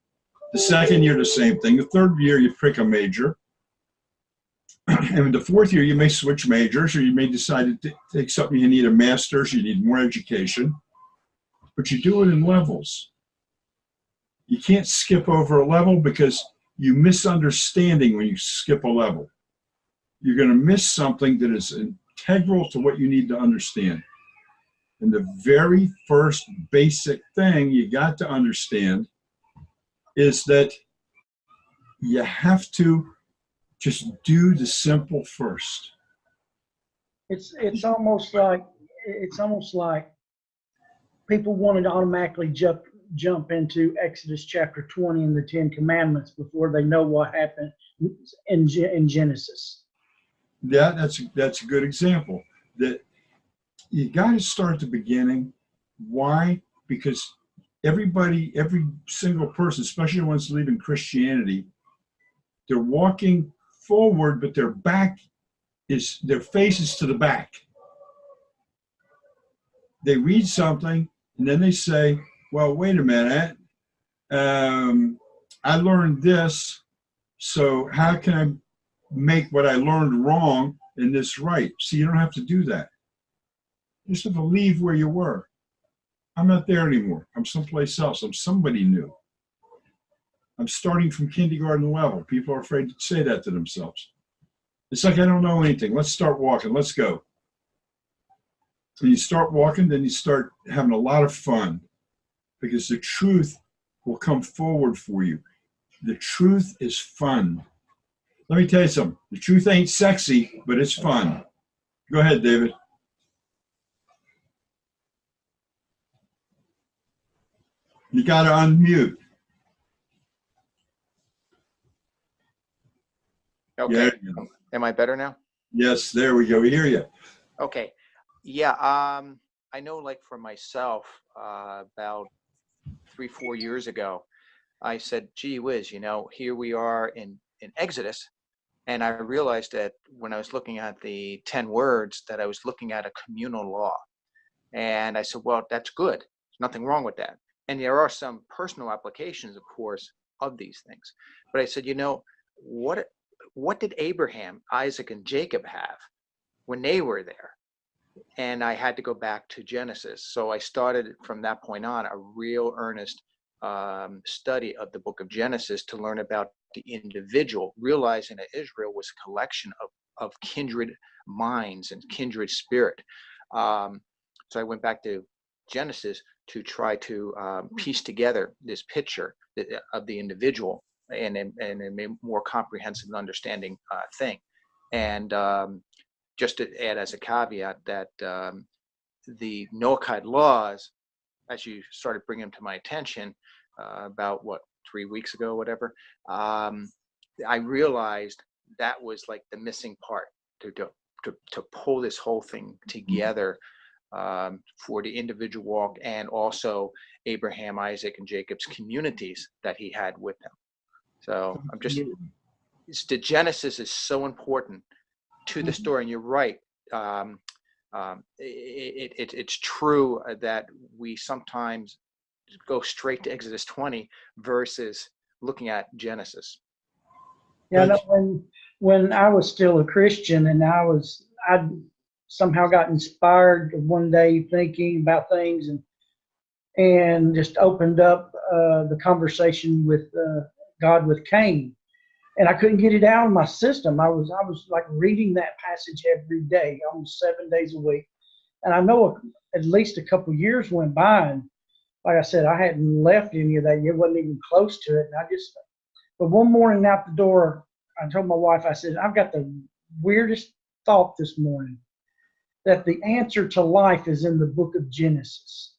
The second year, the same thing. The third year, you pick a major. And the fourth year, you may switch majors, or you may decide to take something you need a master's, you need more education. But you do it in levels. You can't skip over a level because you misunderstanding when you skip a level. You're going to miss something that is integral to what you need to understand. And the very first basic thing you got to understand is that you have to just do the simple first. It's almost like people wanted to automatically jump into Exodus chapter 20 and the 10 Commandments before they know what happened in Genesis. Yeah, that's a good example. That you got to start at the beginning. Why? Because every single person, especially the ones leaving Christianity, they're walking forward, but their face is to the back. They read something and then they say, well, wait a minute. I learned this, so how can I make what I learned wrong in this right? See, you don't have to do that. You just have to leave where you were. I'm not there anymore. I'm someplace else. I'm somebody new. I'm starting from kindergarten level. People are afraid to say that to themselves. It's like, I don't know anything. Let's start walking. Let's go. When you start walking, then you start having a lot of fun because the truth will come forward for you. The truth is fun. Let me tell you something. The truth ain't sexy, but it's fun. Go ahead, David. You got to unmute. Okay. Yeah. Am I better now? Yes, there we go. We hear you. Okay. Yeah. I know, like for myself, about 3-4 years ago, I said, gee whiz, here we are in Exodus. And I realized that when I was looking at the 10 words, that I was looking at a communal law. And I said, well, that's good. There's nothing wrong with that. And there are some personal applications, of course, of these things. But I said, what did Abraham, Isaac, and Jacob have when they were there? And I had to go back to Genesis. So I started from that point on a real earnest study of the book of Genesis to learn about the individual, realizing that Israel was a collection of kindred minds and kindred spirit. So I went back to Genesis to try to piece together this picture of the individual and a more comprehensive and understanding thing. And just to add as a caveat that the Noahide laws, as you started bringing them to my attention about 3 weeks ago, whatever, I realized that was like the missing part to pull this whole thing together for the individual walk and also Abraham, Isaac, and Jacob's communities that he had with them. So the Genesis is so important to the story, and you're right. It's true that we sometimes go straight to Exodus 20 versus looking at Genesis. Yeah, when I was still a Christian and I somehow got inspired one day thinking about things and just opened up the conversation with God with Cain. and I couldn't get it out of my system. I was like reading that passage every day, almost 7 days a week. And I know at least a couple of years went by, and like I said, I hadn't left any of that yet, wasn't even close to it. And but one morning out the door, I told my wife, I said, I've got the weirdest thought this morning, that the answer to life is in the book of Genesis.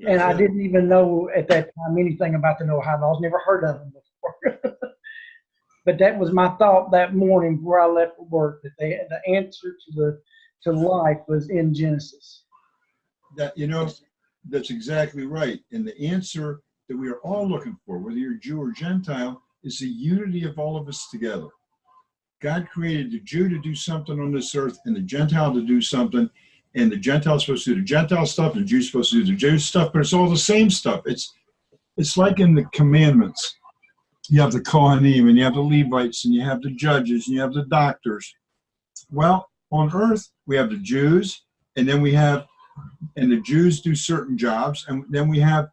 And I didn't even know at that time anything about the Noahide laws, never heard of them before. But that was my thought that morning before I left for work, that the answer to life was in Genesis. That's exactly right. And the answer that we are all looking for, whether you're Jew or Gentile, is the unity of all of us together. God created the Jew to do something on this earth and the Gentile to do something, and the Gentile's supposed to do the Gentile stuff and the Jew's supposed to do the Jew stuff, but it's all the same stuff. It's like in the commandments. You have the Kohanim, and you have the Levites, and you have the judges, and you have the doctors. Well, on earth, we have the Jews, and the Jews do certain jobs, and then we have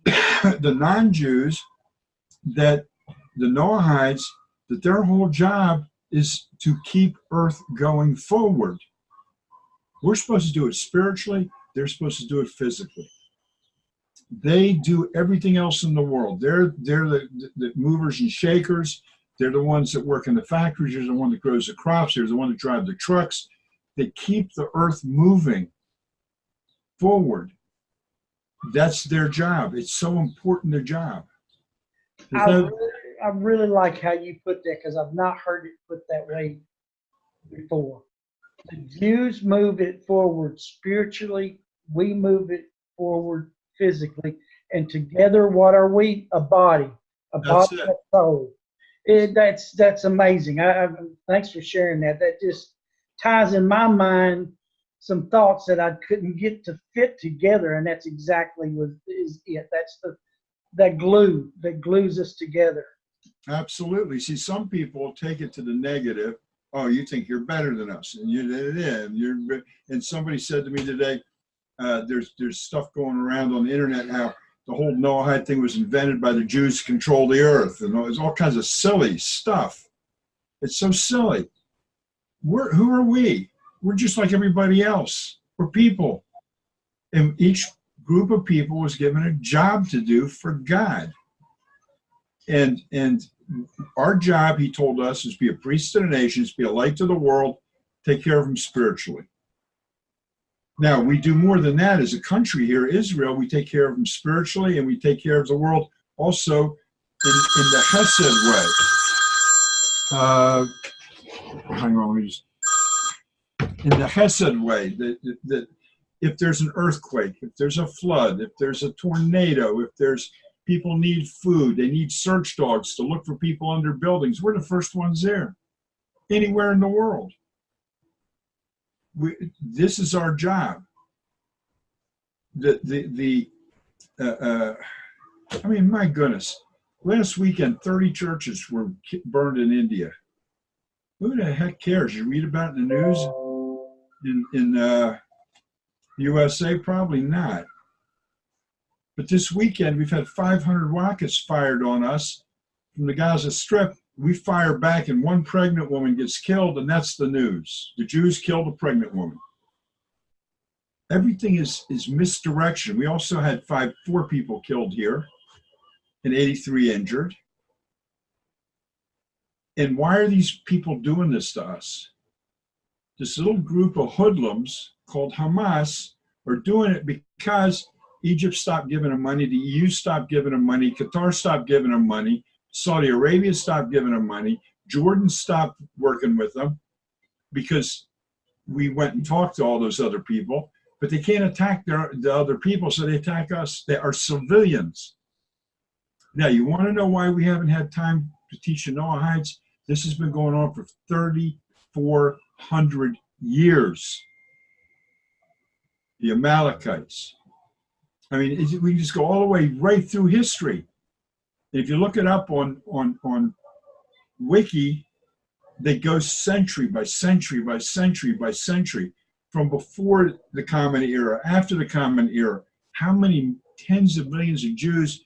the non-Jews, that the Noahides, that their whole job is to keep earth going forward. We're supposed to do it spiritually. They're supposed to do it physically. They do everything else in the world. They're the movers and shakers. They're the ones that work in the factories. They're the one that grows the crops. They're the one that drive the trucks. They keep the earth moving forward. That's their job. It's so important, their job. I really like how you put that, because I've not heard it put that way before. The Jews move it forward spiritually. We move it forward physically. And together, what are we? A body. A body and soul. That's amazing. Thanks for sharing that. That just ties in my mind some thoughts that I couldn't get to fit together, and that's exactly what is it. That's that glue that glues us together. Absolutely. See, some people take it to the negative. Oh, you think you're better than us, and somebody said to me today, there's stuff going around on the internet how the whole Noahide thing was invented by the Jews to control the earth, and there's all kinds of silly stuff. It's so silly. Who are we? We're just like everybody else. We're people, and each group of people was given a job to do for God. And our job, he told us, is be a priest to the nations, be a light to the world, take care of them spiritually. Now, we do more than that as a country here, Israel. We take care of them spiritually, and we take care of the world also in the Hesed way. Hang on, let me just... In the Hesed way, that if there's an earthquake, if there's a flood, if there's a tornado, if there's people need food, they need search dogs to look for people under buildings, we're the first ones there, anywhere in the world. This is our job. I mean, my goodness, last weekend 30 churches were burned in India. Who the heck cares? You read about it in the news in USA? Probably not. But this weekend we've had 500 rockets fired on us from the Gaza Strip. We fire back and one pregnant woman gets killed, and that's the news. The Jews killed a pregnant woman. Everything is misdirection. We also had 4 people killed here and 83 injured. And why are these people doing this to us? This little group of hoodlums called Hamas are doing it because Egypt stopped giving them money, the EU stopped giving them money, Qatar stopped giving them money, Saudi Arabia stopped giving them money, Jordan stopped working with them because we went and talked to all those other people, but they can't attack the other people, so they attack us. They are civilians. Now, you want to know why we haven't had time to teach the Noahides? This has been going on for 3,400 years. The Amalekites. I mean, we can just go all the way right through history. If you look it up on Wiki, they go century by century by century by century, from before the Common Era, after the Common Era. How many tens of millions of Jews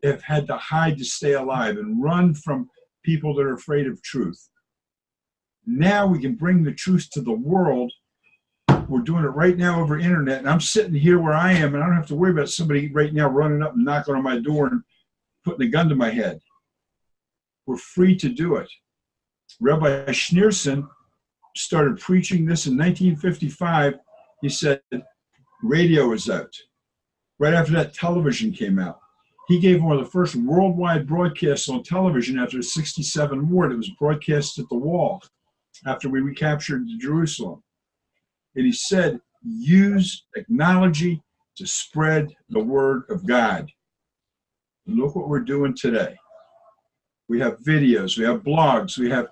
have had to hide to stay alive and run from people that are afraid of truth. Now we can bring the truth to the world. We're doing it right now over internet, and I'm sitting here where I am, and I don't have to worry about somebody right now running up and knocking on my door and putting a gun to my head. We're free to do it. Rabbi Schneerson started preaching this in 1955. He said radio was out. Right after that, television came out. He gave one of the first worldwide broadcasts on television after the 67 war. It was broadcast at the wall after we recaptured Jerusalem. And he said, use technology to spread the word of God. And look what we're doing today. We have videos, we have blogs, we have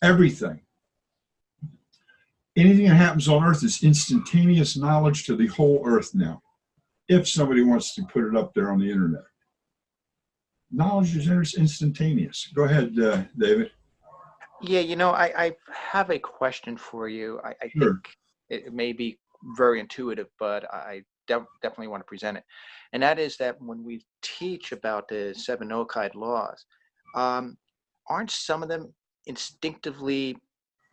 everything. Anything that happens on earth is instantaneous knowledge to the whole earth now, if somebody wants to put it up there on the internet. Knowledge is instantaneous. Go ahead, David. Yeah, I have a question for you. I Sure. think it may be very intuitive, but I definitely want to present it. And that is that when we teach about the 7 Noahide laws, aren't some of them instinctively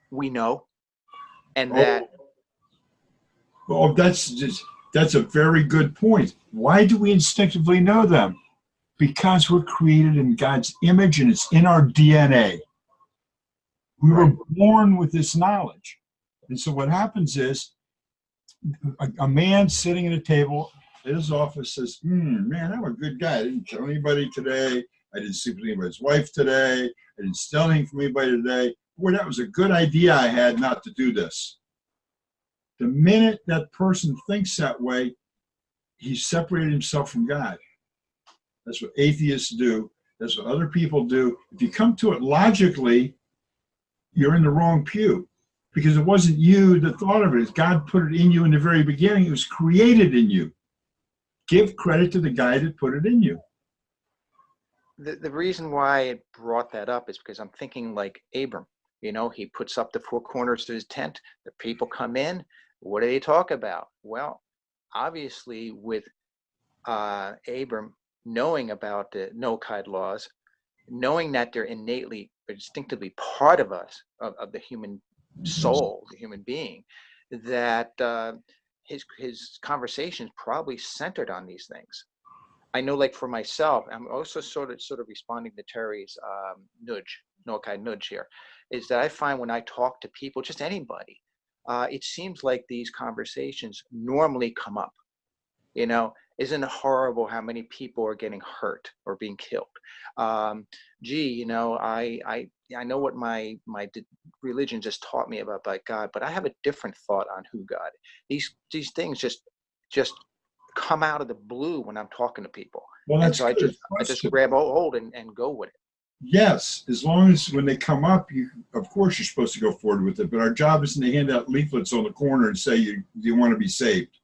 we know? And that Oh, that's a very good point. Why do we instinctively know them? Because we're created in God's image and it's in our DNA. We were born with this knowledge. And so what happens is a man sitting at a table at his office says, man, I'm a good guy. I didn't kill anybody today. I didn't sleep with anybody's wife today. I didn't steal anything from anybody today. Boy, that was a good idea I had not to do this. The minute that person thinks that way, he's separated himself from God. That's what atheists do. That's what other people do. If you come to it logically, you're in the wrong pew, because it wasn't you that thought of it. God put it in you in the very beginning. It was created in you. Give credit to the guy that put it in you. the reason why I brought that up is because I'm thinking like Abram. He puts up the 4 corners of his tent. The people come in. What do they talk about? Well, obviously, with Abram knowing about the Noahide laws, knowing that they're innately or distinctively part of us, of the human soul, the human being, that his conversations probably centered on these things. I know, like for myself, I'm also sort of responding to Terry's Noahide nudge here, is that I find when I talk to people, just anybody, it seems like these conversations normally come up. Isn't it horrible how many people are getting hurt or being killed? I know what my religion just taught me about God, but I have a different thought on who God is. These things just come out of the blue when I'm talking to people. Well, and so I just grab hold and go with it. Yes, as long as when they come up, of course you're supposed to go forward with it. But our job isn't to hand out leaflets on the corner and say you want to be saved.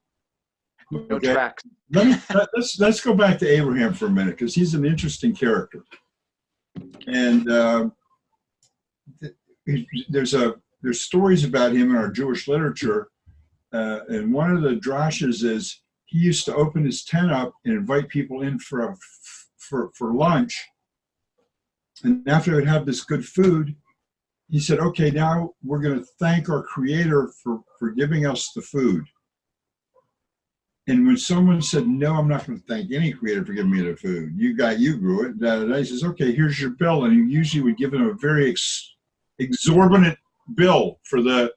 No tracks. Let's go back to Abraham for a minute, because he's an interesting character. And there's stories about him in our Jewish literature. And one of the drashes is he used to open his tent up and invite people in for lunch. And after they'd have this good food, he said, okay, now we're going to thank our Creator for giving us the food. And when someone said, no, I'm not going to thank any Creator for giving me the food. You grew it. He says, okay, here's your bill. And he usually would give them a very exorbitant bill for the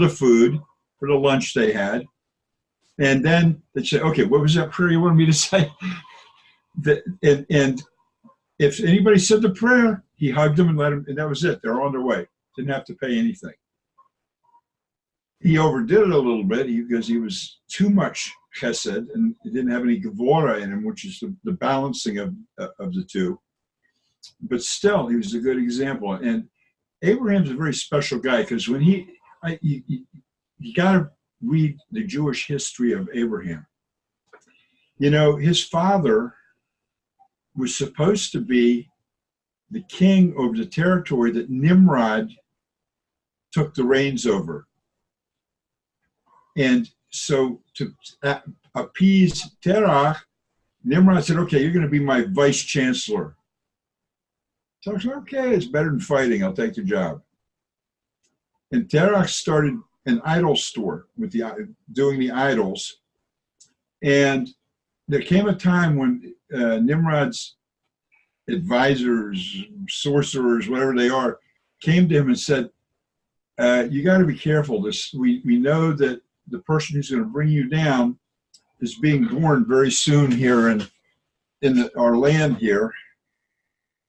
food, for the lunch they had. And then they'd say, okay, what was that prayer you wanted me to say? And if anybody said the prayer, he hugged them and let them, and that was it. They're on their way. Didn't have to pay anything. He overdid it a little bit because he was too much chesed, and he didn't have any gevura in him, which is the balancing of the two. But still, he was a good example. And Abraham's a very special guy, because when you got to read the Jewish history of Abraham. His father was supposed to be the king over the territory that Nimrod took the reins over. And so to appease Terah, Nimrod said, okay, you're going to be my vice chancellor. So I said, okay, it's better than fighting. I'll take the job. And Terach started an idol store with doing the idols. And there came a time when Nimrod's advisors, sorcerers, whatever they are, came to him and said, you got to be careful. We know that the person who's going to bring you down is being born very soon here in our land here,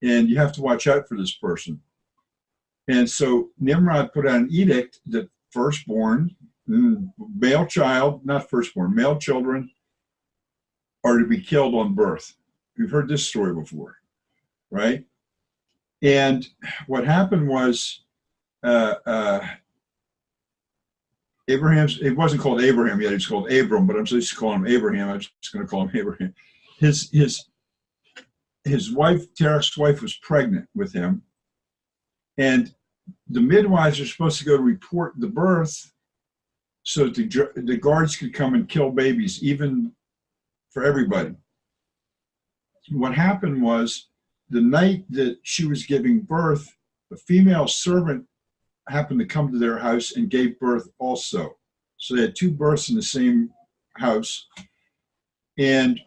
and you have to watch out for this person. And so Nimrod put out an edict that firstborn, male child, not firstborn, male children are to be killed on birth. We've heard this story before, right? And what happened was Abraham's, it wasn't called Abraham yet, it's called Abram, but I'm just calling him Abraham. I'm just going to call him Abraham. His wife, Terach's wife, was pregnant with him. And the midwives are supposed to go to report the birth so that the guards could come and kill babies, even for everybody. What happened was the night that she was giving birth, a female servant happened to come to their house and gave birth also. So they had two births in the same house. And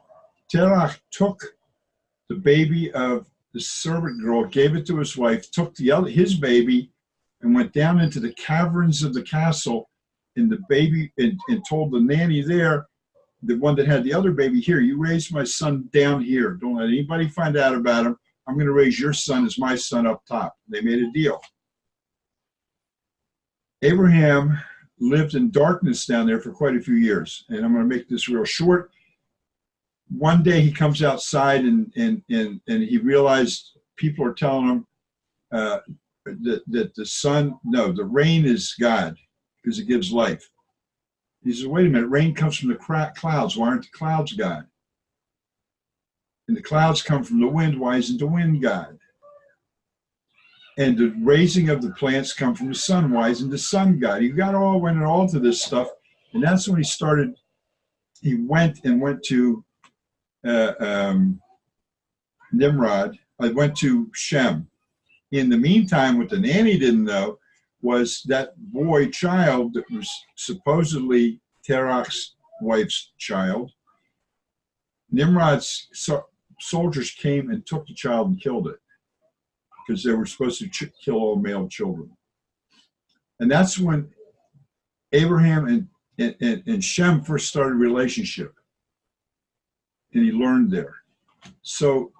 Terach took the baby of the servant girl, gave it to his wife, took his baby and went down into the caverns of the castle and the baby and told the nanny there, the one that had the other baby, here, you raise my son down here. Don't let anybody find out about him. I'm going to raise your son as my son up top. They made a deal. Abraham lived in darkness down there for quite a few years. And I'm going to make this real short. One day he comes outside and he realized people are telling him that the sun, no, the rain is God because it gives life. He says, wait a minute, rain comes from the clouds. Why aren't the clouds God? And the clouds come from the wind. Why isn't the wind God? And the raising of the plants come from the sun. Why isn't the sun God? He went all to this stuff. And that's when he went to Nimrod. I went to Shem. In the meantime, what the nanny didn't know was that boy child that was supposedly Terach's wife's child. Nimrod's soldiers came and took the child and killed it because they were supposed to kill all male children. And that's when Abraham and Shem first started a relationship. And he learned there. So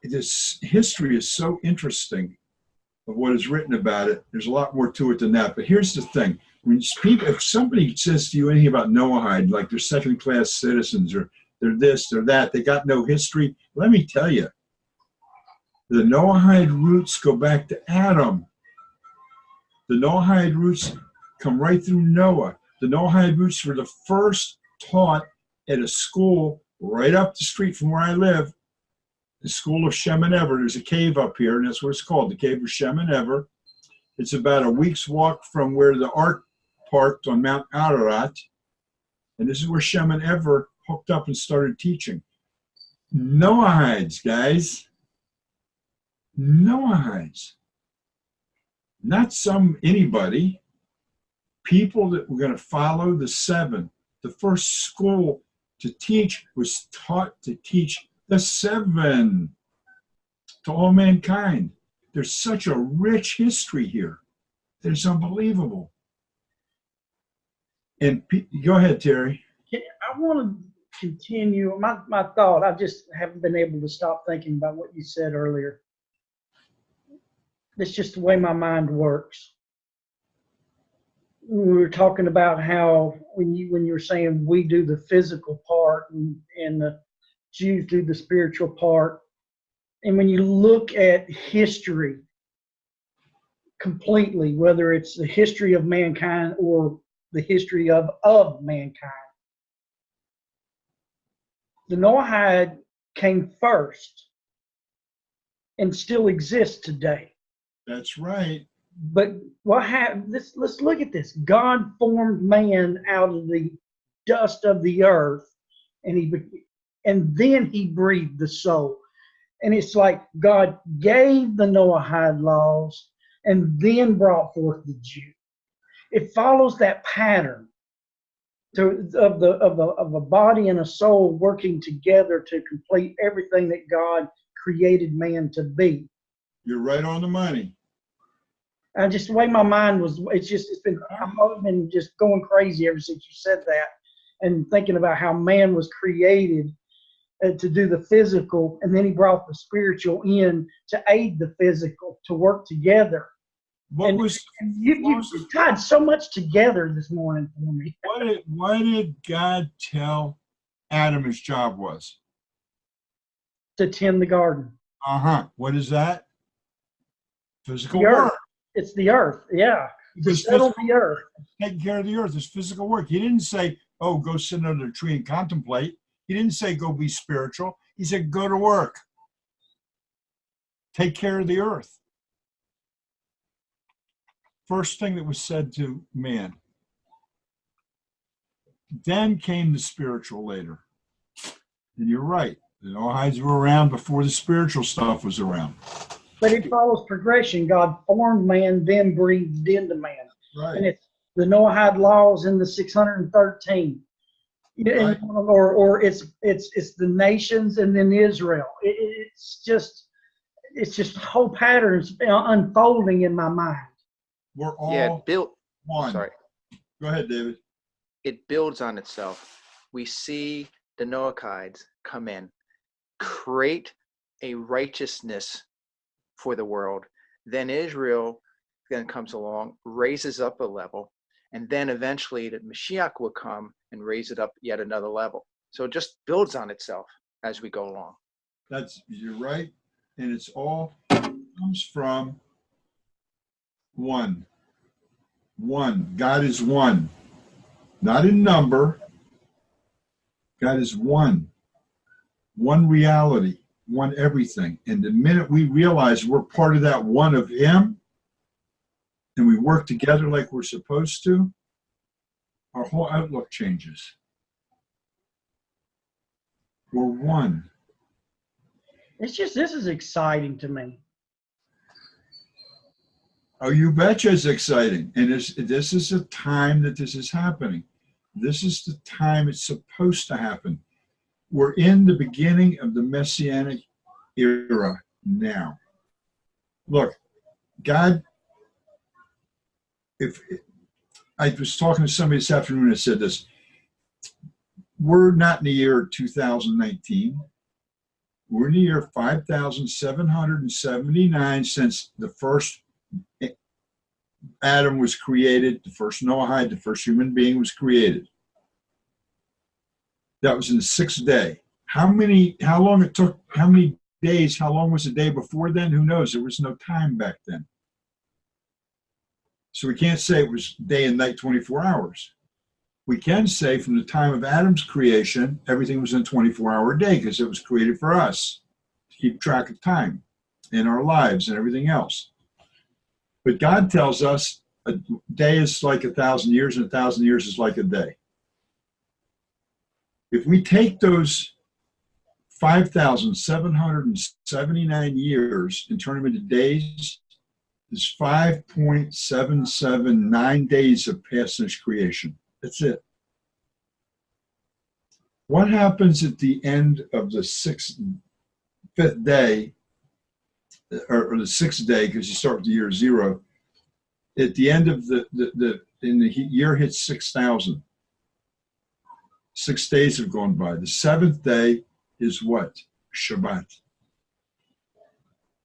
this history is so interesting of what is written about it. There's a lot more to it than that. But here's the thing. If somebody says to you anything about Noahide, like they're second-class citizens or they're this, they're that, they got no history, let me tell you, the Noahide roots go back to Adam. The Noahide roots come right through Noah. The Noahide roots were the first taught at a school right up the street from where I live, the school of Shem and Ever. There's a cave up here, and that's what it's called, the cave of Shem and Ever. It's about a week's walk from where the ark parked on Mount Ararat. And this is where Shem and Ever hooked up and started teaching. Noahides, guys. Noahides. Not anybody. People that were going to follow the seven. The first school to teach was taught to teach the seven to all mankind. There's such a rich history here that it's unbelievable. And go ahead, Terry. I want to continue my thought. I just haven't been able to stop thinking about what you said earlier. It's just the way my mind works. We were talking about how when you were saying we do the physical part and the Jews do the spiritual part. And when you look at history completely, whether it's the history of mankind or the history of mankind, the Noahide came first and still exists today. That's right. But what happened? Let's look at this. God formed man out of the dust of the earth, and then he breathed the soul. And it's like God gave the Noahide laws and then brought forth the Jew. It follows that pattern of a body and a soul working together to complete everything that God created man to be. You're right on the money. And just the way my mind was, I've been just going crazy ever since you said that, and thinking about how man was created to do the physical, and then he brought the spiritual in to aid the physical, to work together. You tied so much together this morning for me. What did God tell Adam his job was? To tend the garden. What is that? Physical The earth. work. It's the earth, yeah. To settle the earth. Taking care of the earth is physical work. He didn't say, oh, go sit under a tree and contemplate. He didn't say, go be spiritual. He said, go to work. Take care of the earth. First thing that was said to man. Then came the spiritual later. And you're right. The Noahides were around before the spiritual stuff was around. But it follows progression. God formed man, then breathed into man. Right. And it's the Noahide laws in the 613. Right. Or it's the nations and then Israel. It's just the whole pattern's unfolding in my mind. We're all one. Sorry. Go ahead, David. It builds on itself. We see the Noahides come in, create a righteousness for the world. Then Israel then comes along, raises up a level, and then eventually the Mashiach will come and raise it up yet another level. So it just builds on itself as we go along. You're right. And it's all comes from one. One. God is one. Not in number. God is one. One reality. One everything. And the minute we realize we're part of that one of Him, and we work together like we're supposed to, our whole outlook changes. We're one. This is exciting to me. Oh, you betcha it's exciting. And this is a time that this is happening. This is the time it's supposed to happen. We're in the beginning of the Messianic era now. Look, God, I was talking to somebody this afternoon that said this, we're not in the year 2019. We're in the year 5,779 since the first Adam was created, the first Noahide, the first human being was created. That was in the 6th day. How long it took, how many days, how long was the day before then? Who knows? There was no time back then. So we can't say it was day and night, 24 hours. We can say from the time of Adam's creation, everything was in a 24-hour day because it was created for us to keep track of time in our lives and everything else. But God tells us a day is like 1,000 years and 1,000 years is like a day. If we take those 5,779 years and turn them into days, there's 5.779 days have passed since creation. That's it. What happens at the end of the fifth day, or the 6th day, because you start with the year 0, at the end of the year hits 6,000. 6 days have gone by. The 7th day is what? Shabbat.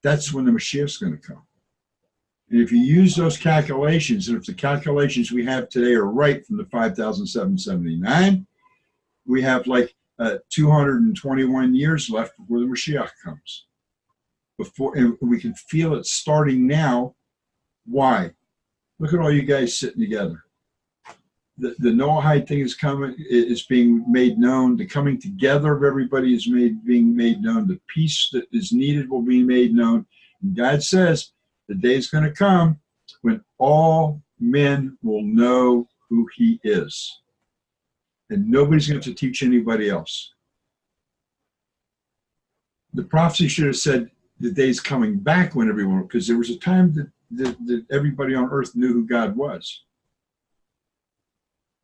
That's when the Mashiach's going to come. And if you use those calculations, and if the calculations we have today are right from the 5,779, we have like 221 years left before the Mashiach comes. And we can feel it starting now. Why? Look at all you guys sitting together. The Noahide thing is coming, is being made known. The coming together of everybody is being made known. The peace that is needed will be made known. And God says the day is going to come when all men will know who He is. And nobody's going to teach anybody else. the prophecy should have said the day's coming back when everyone, because there was a time that everybody on earth knew who God was.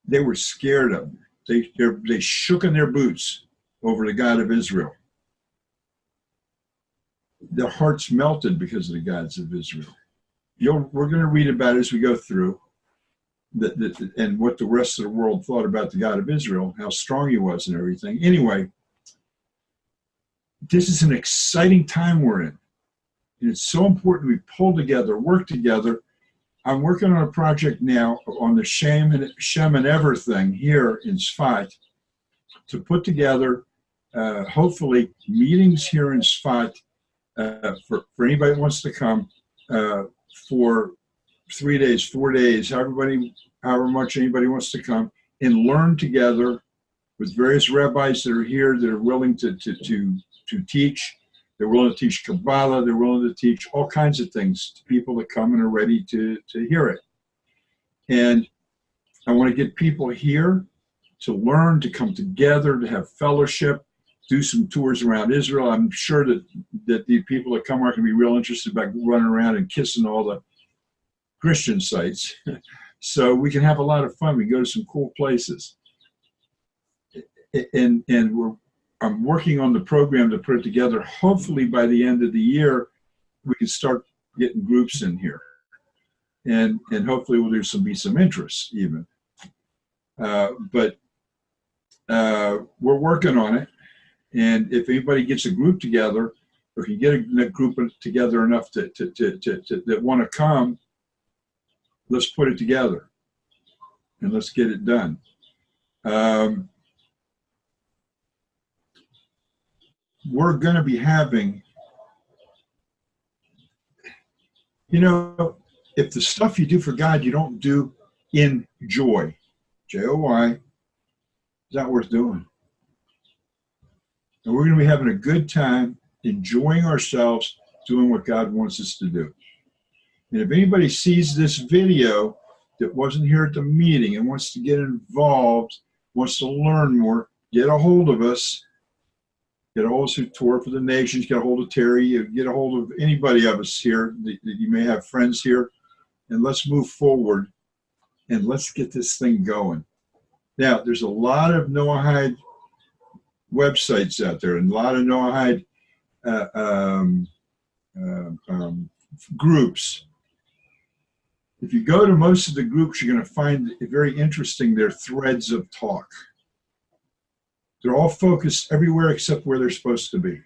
They were scared of him. They shook in their boots over the God of Israel. Their hearts melted because of the gods of Israel. We're going to read about it as we go through, and what the rest of the world thought about the God of Israel, how strong he was and everything. Anyway, this is an exciting time we're in. And it's so important we pull together, work together. I'm working on a project now on the Shem and Ever thing here in Sfat to put together, hopefully, meetings here in Sfat for anybody that wants to come for 3 days, 4 days, however much anybody wants to come, and learn together with various rabbis that are here that are willing to teach. They're willing to teach Kabbalah. They're willing to teach all kinds of things to people that come and are ready to hear it. And I want to get people here to learn, to come together, to have fellowship, do some tours around Israel. I'm sure that the people that come are going to be real interested about running around and kissing all the Christian sites. So we can have a lot of fun. We go to some cool places. And I'm working on the program to put it together. Hopefully by the end of the year, we can start getting groups in here. And hopefully will be some interest even. But we're working on it. And if anybody gets a group together, or can get a group together enough that want to come, let's put it together and let's get it done. We're going to be having, if the stuff you do for God you don't do in joy, J-O-Y, it's not worth doing. And we're going to be having a good time, enjoying ourselves, doing what God wants us to do. And if anybody sees this video that wasn't here at the meeting and wants to get involved, wants to learn more, get a hold of us. Get a hold of us through Torah for the Nations, get a hold of Terry, get a hold of anybody of us here that you may have friends here, and let's move forward and let's get this thing going. Now, there's a lot of Noahide websites out there and a lot of Noahide groups. If you go to most of the groups, you're going to find it very interesting. They're threads of talk. They're all focused everywhere except where they're supposed to be.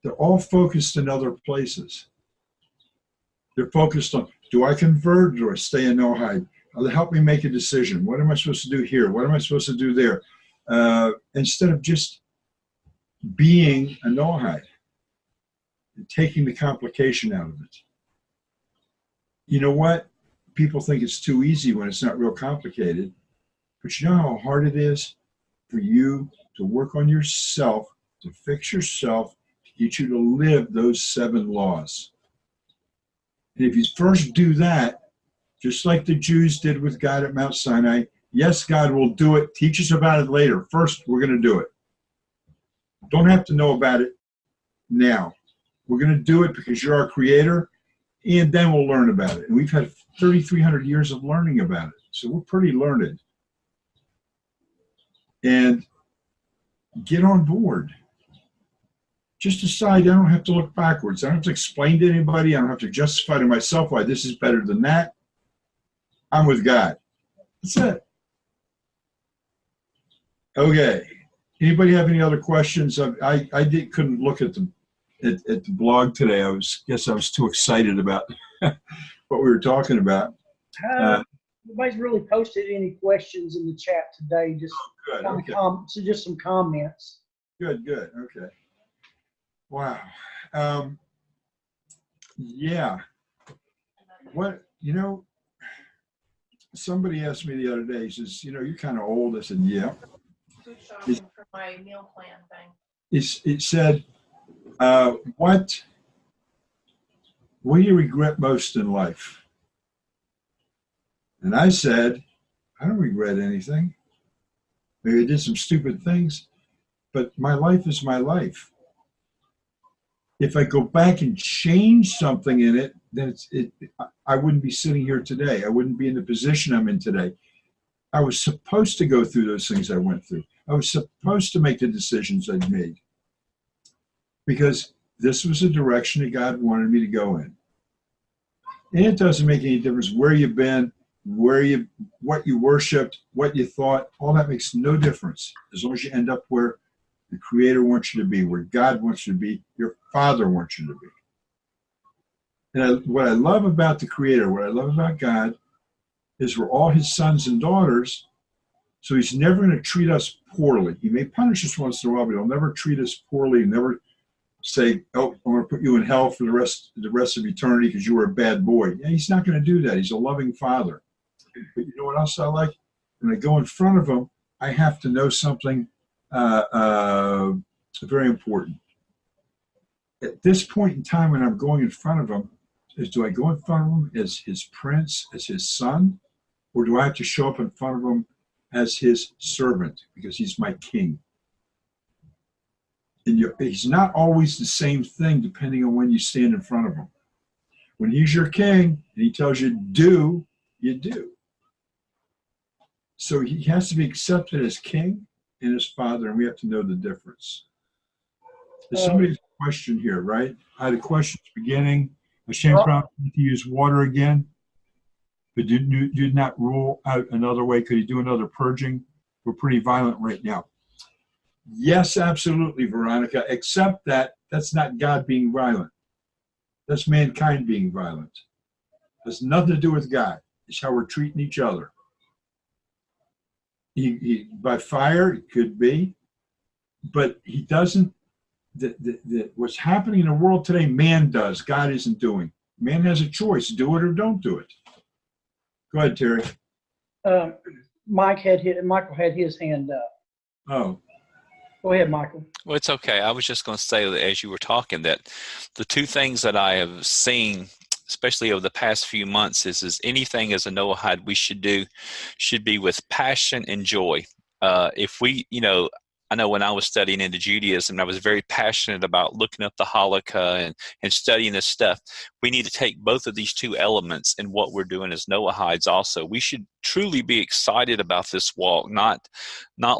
They're all focused in other places. They're focused on, do I convert or do I stay in Noahide? Help me make a decision. What am I supposed to do here? What am I supposed to do there? Instead of just being a Noahide and taking the complication out of it. You know what? People think it's too easy when it's not real complicated. But you know how hard it is for you to work on yourself, to fix yourself, to get you to live those 7 laws. And if you first do that, just like the Jews did with God at Mount Sinai, yes, God will do it. Teach us about it later. First, we're going to do it. Don't have to know about it now. We're going to do it because you're our creator, and then we'll learn about it. And we've had 3,300 years of learning about it. So we're pretty learned. And get on board. Just decide I don't have to look backwards. I don't have to explain to anybody. I don't have to justify to myself why this is better than that. I'm with God. That's it. Okay. Anybody have any other questions? I couldn't look at the blog today. I was too excited about what we were talking about. Nobody's really posted any questions in the chat today. Just good. Okay. So just some comments. Good. Okay. Wow. Yeah. What, somebody asked me the other day, he says, you're kind of old. I said, yeah. Food shopping for my meal plan thing. It said, what do you regret most in life? And I said, I don't regret anything. Maybe I did some stupid things, but my life is my life. If I go back and change something in it, then I wouldn't be sitting here today. I wouldn't be in the position I'm in today. I was supposed to go through those things I went through. I was supposed to make the decisions I'd made because this was a direction that God wanted me to go in. And it doesn't make any difference where you've been, what you worshiped, what you thought. All that makes no difference as long as you end up where the Creator wants you to be, where God wants you to be, your Father wants you to be. And what I love about the Creator, what I love about God, is we're all His sons and daughters, so He's never going to treat us poorly. He may punish us once in a while, but He'll never treat us poorly, never say, oh, I'm going to put you in hell for the rest of eternity because you were a bad boy. Yeah, He's not going to do that. He's a loving Father. But you know what else I like? When I go in front of Him, I have to know something very important. At this point in time when I'm going in front of Him, do I go in front of Him as His prince, as His son, or do I have to show up in front of Him as His servant because He's my king? And He's not always the same thing depending on when you stand in front of Him. When He's your king and He tells you do, you do. So He has to be accepted as king and as Father, and we have to know the difference. There's somebody's question here, right? I had a question at the beginning. Hashem promised to use water again, but did not rule out another way. Could He do another purging? We're pretty violent right now. Yes, absolutely, Veronica, except that that's not God being violent. That's mankind being violent. It has nothing to do with God. It's how we're treating each other. He by fire, it could be, but He doesn't. What's happening in the world today, man does. God isn't doing. Man has a choice: do it or don't do it. Go ahead, Terry. Michael had his hand up. Oh. Go ahead, Michael. Well, it's okay. I was just going to say that as you were talking, that the two things that I have seen, especially over the past few months, is anything as a Noahide we should do should be with passion and joy. If we, I know when I was studying into Judaism, I was very passionate about looking up the Halakha and studying this stuff. We need to take both of these two elements in what we're doing as Noahides also. We should truly be excited about this walk, not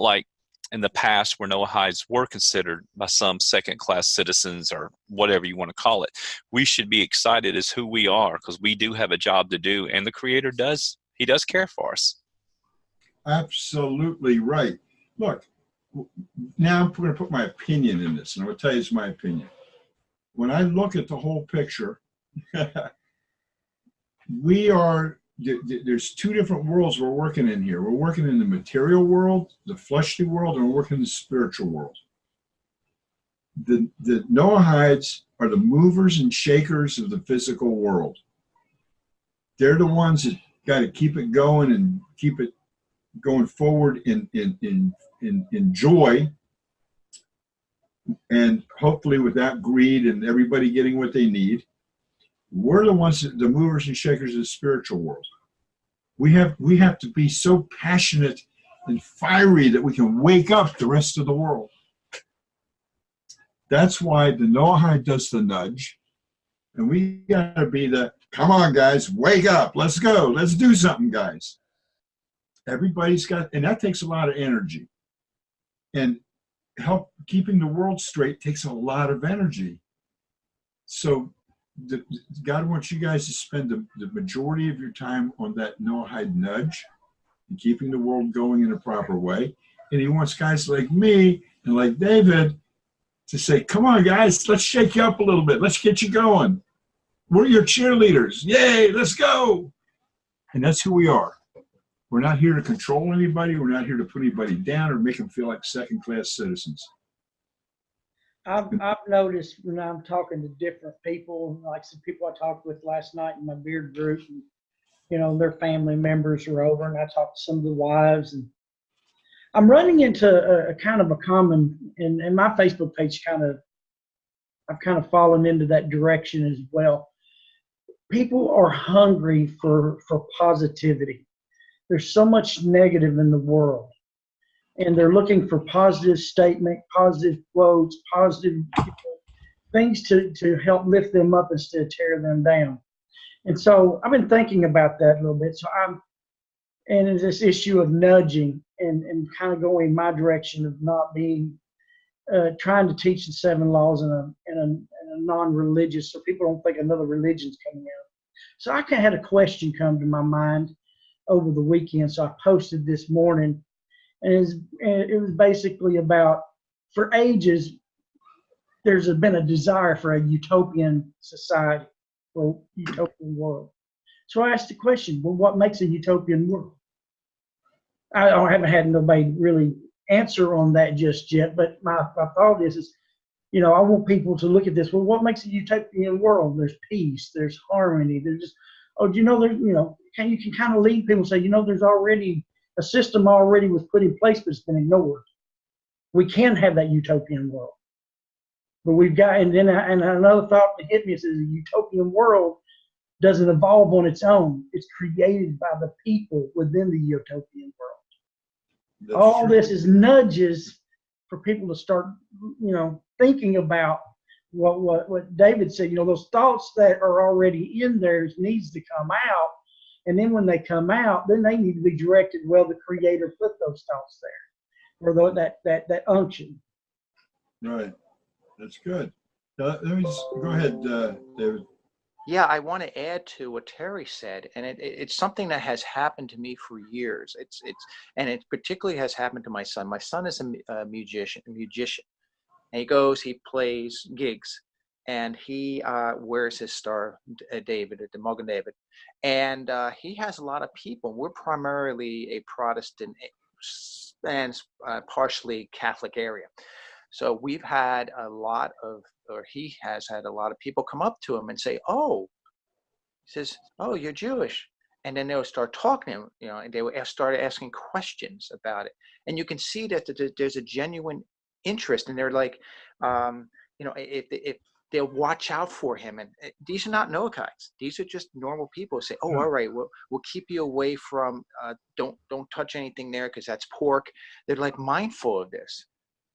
like in the past where Noahides were considered by some second-class citizens or whatever you want to call it. We should be excited as who we are because we do have a job to do, and the Creator does. He does care for us. Absolutely right. Look, now I'm going to put my opinion in this, and I'm going to tell you it's my opinion. When I look at the whole picture, there's two different worlds we're working in here. We're working in the material world, the fleshly world, and we're working in the spiritual world. The Noahides are the movers and shakers of the physical world. They're the ones that got to keep it going and keep it going forward in joy, and hopefully without greed and everybody getting what they need. We're the ones, the movers and shakers of the spiritual world. We have to be so passionate and fiery that we can wake up the rest of the world. That's why the Noahide does the nudge, and we got to be the, come on guys, wake up, let's go, let's do something, guys. Everybody's got, and that takes a lot of energy. And help keeping the world straight takes a lot of energy. So God wants you guys to spend the majority of your time on that Noahide nudge and keeping the world going in a proper way. And He wants guys like me and like David to say, come on, guys, let's shake you up a little bit. Let's get you going. We're your cheerleaders. Yay, let's go. And that's who we are. We're not here to control anybody. We're not here to put anybody down or make them feel like second-class citizens. I've noticed when I'm talking to different people, like some people I talked with last night in my beard group, and, their family members are over, and I talked to some of the wives, and I'm running into a kind of a common, and my Facebook page I've kind of fallen into that direction as well. People are hungry for positivity. There's so much negative in the world, and they're looking for positive statement, positive quotes, positive people. things to help lift them up instead of tear them down. And so I've been thinking about that a little bit. So and it's this issue of nudging and kind of going my direction of not being, trying to teach the 7 laws in a non-religious, so people don't think another religion's coming out. So I had a question come to my mind over the weekend, so I posted this morning, and it was basically about, for ages, there's been a desire for a utopian society, or utopian world. So I asked the question, well, what makes a utopian world? I haven't had nobody really answer on that just yet, but my thought is, you know, I want people to look at this. Well, what makes a utopian world? There's peace, there's harmony, there's just, oh, you know, there's, you know, you can kind of lead people and say, you know, there's already a system already was put in place, but it's been ignored. We can have that utopian world. But we've got, and then another thought that hit me is a utopian world doesn't evolve on its own. It's created by the people within the utopian world. That's All true. this is nudges for people to start, you know, thinking about what David said. You know, those thoughts that are already in there needs to come out. And then when they come out, then they need to be directed. Well, the Creator put those thoughts there, or that unction. Right. That's good. Let me just go ahead, David. Yeah, I want to add to what Terry said, and it's something that has happened to me for years. And it particularly has happened to my son. My son is a musician, and he plays gigs, and he wears his star, David, the Magen David, and he has a lot of people. We're primarily a Protestant and partially Catholic area. So we've had he has had a lot of people come up to him and say, oh, he says, oh, you're Jewish. And then they'll start talking to him, you know, and they will start asking questions about it. And you can see that there's a genuine interest, and they're like, you know, if they'll watch out for him. And these are not Noahides. These are just normal people who say, oh, all right, we'll keep you away from, don't touch anything there because that's pork. They're like mindful of this.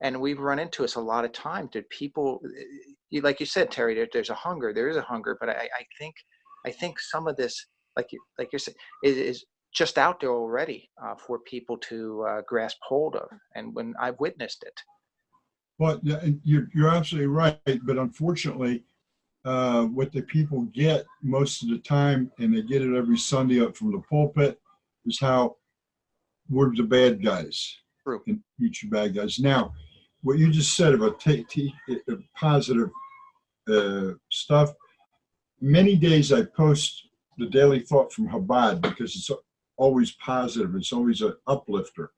And we've run into this a lot of times that people, like you said, Terry, there's a hunger. There is a hunger, but I think some of this, like you're saying, is just out there already for people to grasp hold of. And when I've witnessed it. Well, you're absolutely right. But unfortunately, what the people get most of the time, and they get it every Sunday up from the pulpit, is how we're the bad guys. True. And teach you bad guys. Now, what you just said about positive stuff, many days I post the daily thought from Chabad because it's always positive. It's always an uplifter.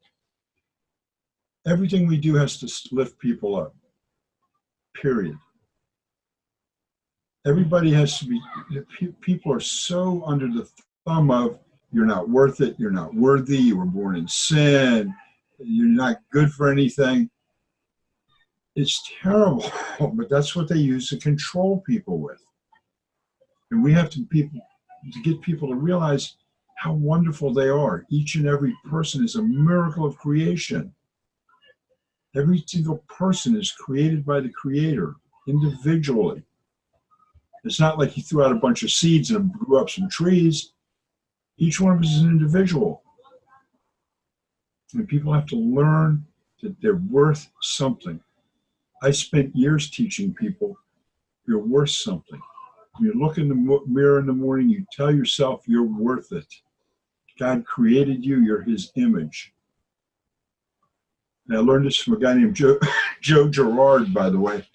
Everything we do has to lift people up, period. Everybody has to be, people are so under the thumb of, you're not worth it, you're not worthy, you were born in sin, you're not good for anything. It's terrible, but that's what they use to control people with. And we have to get people to realize how wonderful they are. Each and every person is a miracle of creation. Every single person is created by the Creator individually. It's not like he threw out a bunch of seeds and grew up some trees. Each one of us is an individual. And people have to learn that they're worth something. I spent years teaching people you're worth something. When you look in the mirror in the morning, you tell yourself you're worth it. God created you, you're his image. And I learned this from a guy named Joe Girard, by the way,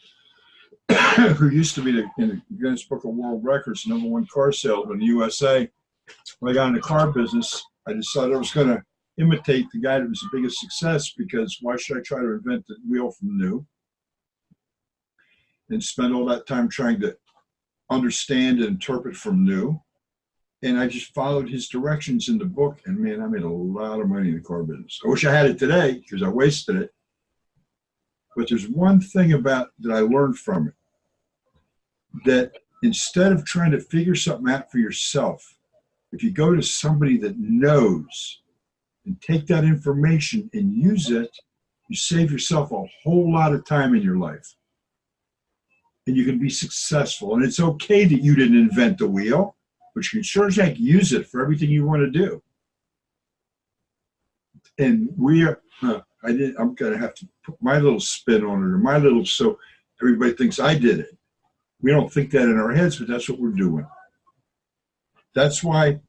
who used to be in the Guinness Book of World Records, #1 car salesman in the USA. When I got in the car business, I decided I was going to imitate the guy that was the biggest success, because why should I try to invent the wheel from new and spend all that time trying to understand and interpret from new? And I just followed his directions in the book, and man, I made a lot of money in the car business. I wish I had it today because I wasted it. But there's one thing about that I learned from it, that instead of trying to figure something out for yourself, if you go to somebody that knows and take that information and use it, you save yourself a whole lot of time in your life. and you can be successful. And it's okay that you didn't invent the wheel, but you can sure as heck use it for everything you want to do. And we are, I'm going to have to put my little spin on it, or my little, so everybody thinks I did it. We don't think that in our heads, but that's what we're doing. That's why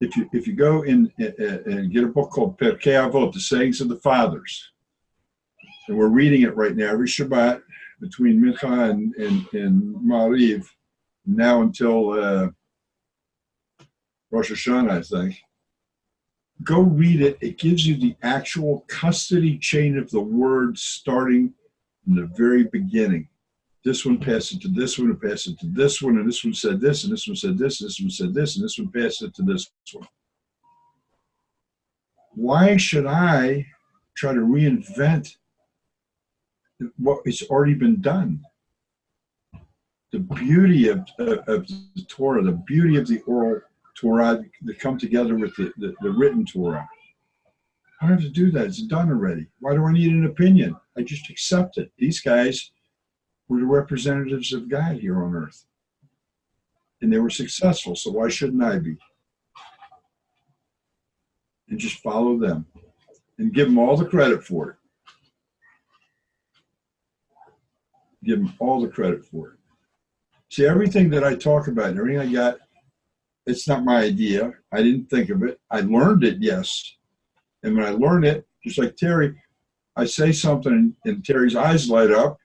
if you go in and get a book called Pirkei Avot, the Sayings of the Fathers, and we're reading it right now every Shabbat between Mincha and Ma'ariv, now until Rosh Hashanah, I think. Go read it. It gives you the actual custody chain of the words starting in the very beginning. This one passed it to this one, and passed it to this one, and this one said this, and this one said this, and this one said this, and this one passed it to this one. Why should I try to reinvent what has already been done? The beauty of the Torah, the beauty of the oral Torah that come together with the written Torah. I don't have to do that. It's done already. Why do I need an opinion? I just accept it. These guys were the representatives of God here on earth. And they were successful, so why shouldn't I be? And just follow them and give them all the credit for it. Give them all the credit for it. See, everything that I talk about and everything I got, it's not my idea. I didn't think of it. I learned it, yes. And when I learned it, just like Terry, I say something and Terry's eyes light up.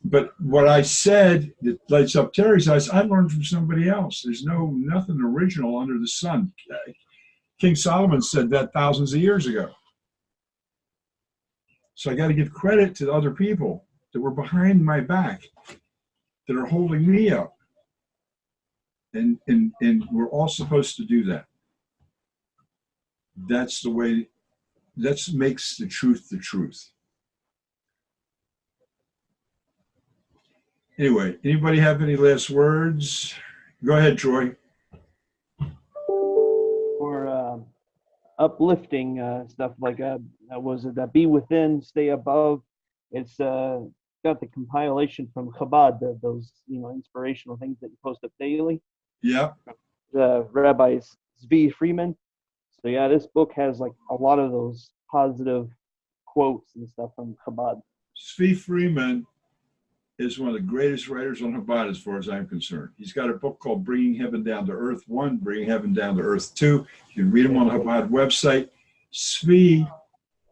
But what I said that lights up Terry's eyes, I learned from somebody else. There's nothing original under the sun. King Solomon said that thousands of years ago. So I got to give credit to the other people that were behind my back, that are holding me up. And we're all supposed to do that. That's the way, that makes the truth the truth. Anyway, anybody have any last words? Go ahead, Troy. For uplifting stuff like was it that be within, stay above? It's got the compilation from Chabad, those inspirational things that you post up daily. Yeah. The Rabbi Zvi Freeman. So yeah, this book has like a lot of those positive quotes and stuff from Chabad. Zvi Freeman is one of the greatest writers on Chabad as far as I'm concerned. He's got a book called Bringing Heaven Down to Earth 1, Bringing Heaven Down to Earth 2. You can read him on the Chabad website. Zvi,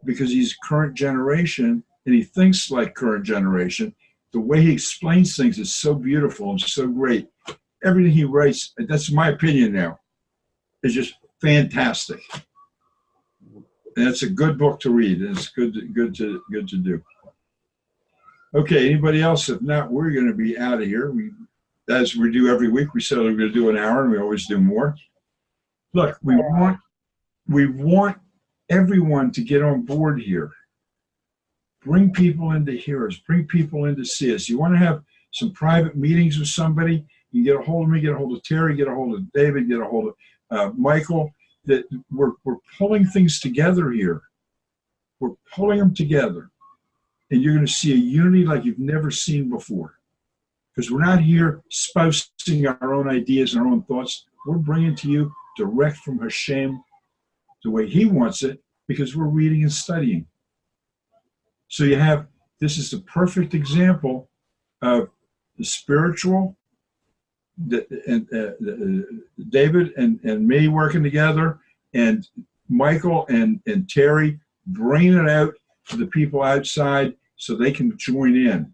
because he's current generation and he thinks like current generation, the way he explains things is so beautiful and so great. Everything he writes, that's my opinion now, is just fantastic. And it's a good book to read. And it's good to do. Okay, anybody else? If not, we're going to be out of here. As we do every week, we said we're going to do an hour, and we always do more. Look, we want everyone to get on board here. Bring people in to hear us. Bring people in to see us. You want to have some private meetings with somebody? You can get a hold of me, get a hold of Terry, get a hold of David, get a hold of Michael. That we're pulling things together here. We're pulling them together. And you're going to see a unity like you've never seen before. Because we're not here spousing our own ideas and our own thoughts. We're bringing to you direct from Hashem the way he wants it, because we're reading and studying. So this is the perfect example of the spiritual, David and me working together, and Michael and Terry bringing it out to the people outside so they can join in.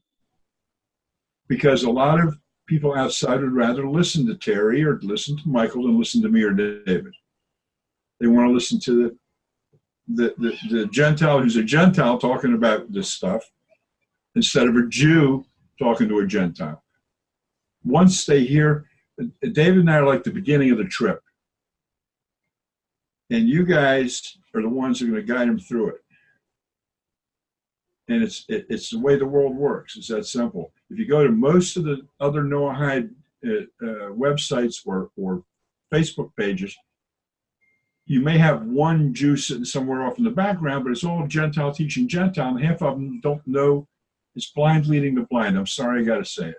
Because a lot of people outside would rather listen to Terry or listen to Michael than listen to me or David. They want to listen to the Gentile who's a Gentile talking about this stuff instead of a Jew talking to a Gentile. Once they hear, David and I are like the beginning of the trip. And you guys are the ones who are going to guide them through it. And it's the way the world works. It's that simple. If you go to most of the other Noahide websites or Facebook pages, you may have one Jew sitting somewhere off in the background, but it's all Gentile teaching Gentile, and half of them don't know It's blind leading the blind. I'm sorry, I got to say it.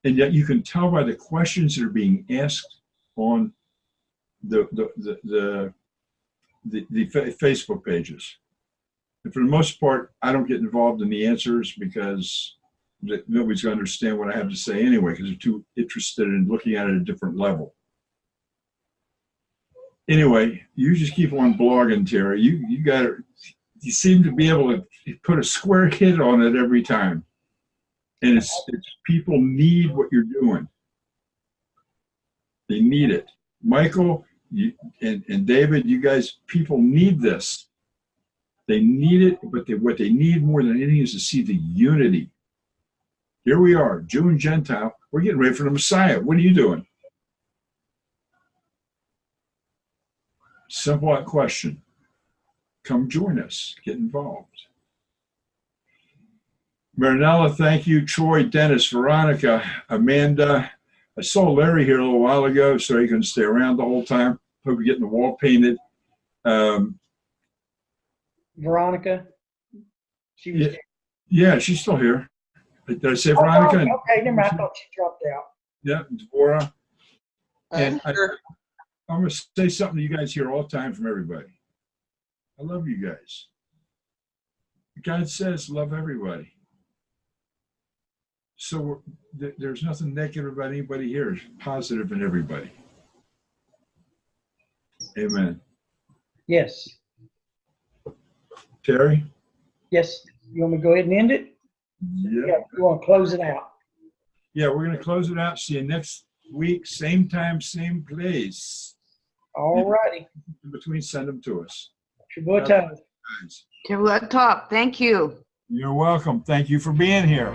And yet you can tell by the questions that are being asked on the Facebook pages. And for the most part, I don't get involved in the answers because nobody's going to understand what I have to say anyway, because they're too interested in looking at it at a different level. Anyway, you just keep on blogging, Terry. You seem to be able to put a square hit on it every time. And it's people need what you're doing. They need it. Michael and David, you guys, people need this. They need it, but what they need more than anything is to see the unity. Here we are, Jew and Gentile. We're getting ready for the Messiah. What are you doing? Simple question. Come join us. Get involved. Marinella, thank you. Troy, Dennis, Veronica, Amanda. I saw Larry here a little while ago, so he can stay around the whole time. Hope you're getting the wall painted. Veronica. She was Yeah, she's still here. Did I say Veronica? Okay, never mind. I thought she dropped out. Yeah, Deborah. And I'm going to say something to you guys here all the time from everybody. I love you guys. God says love everybody. So there's nothing negative about anybody here. It's positive in everybody. Amen. Yes. Terry? Yes. You want me to go ahead and end it? Yeah. You want to close it out? Yeah, we're going to close it out. See you next week. Same time, same place. All righty. In between, send them to us. Shabbat tov. Shabbat tov. Thank you. You're welcome. Thank you for being here.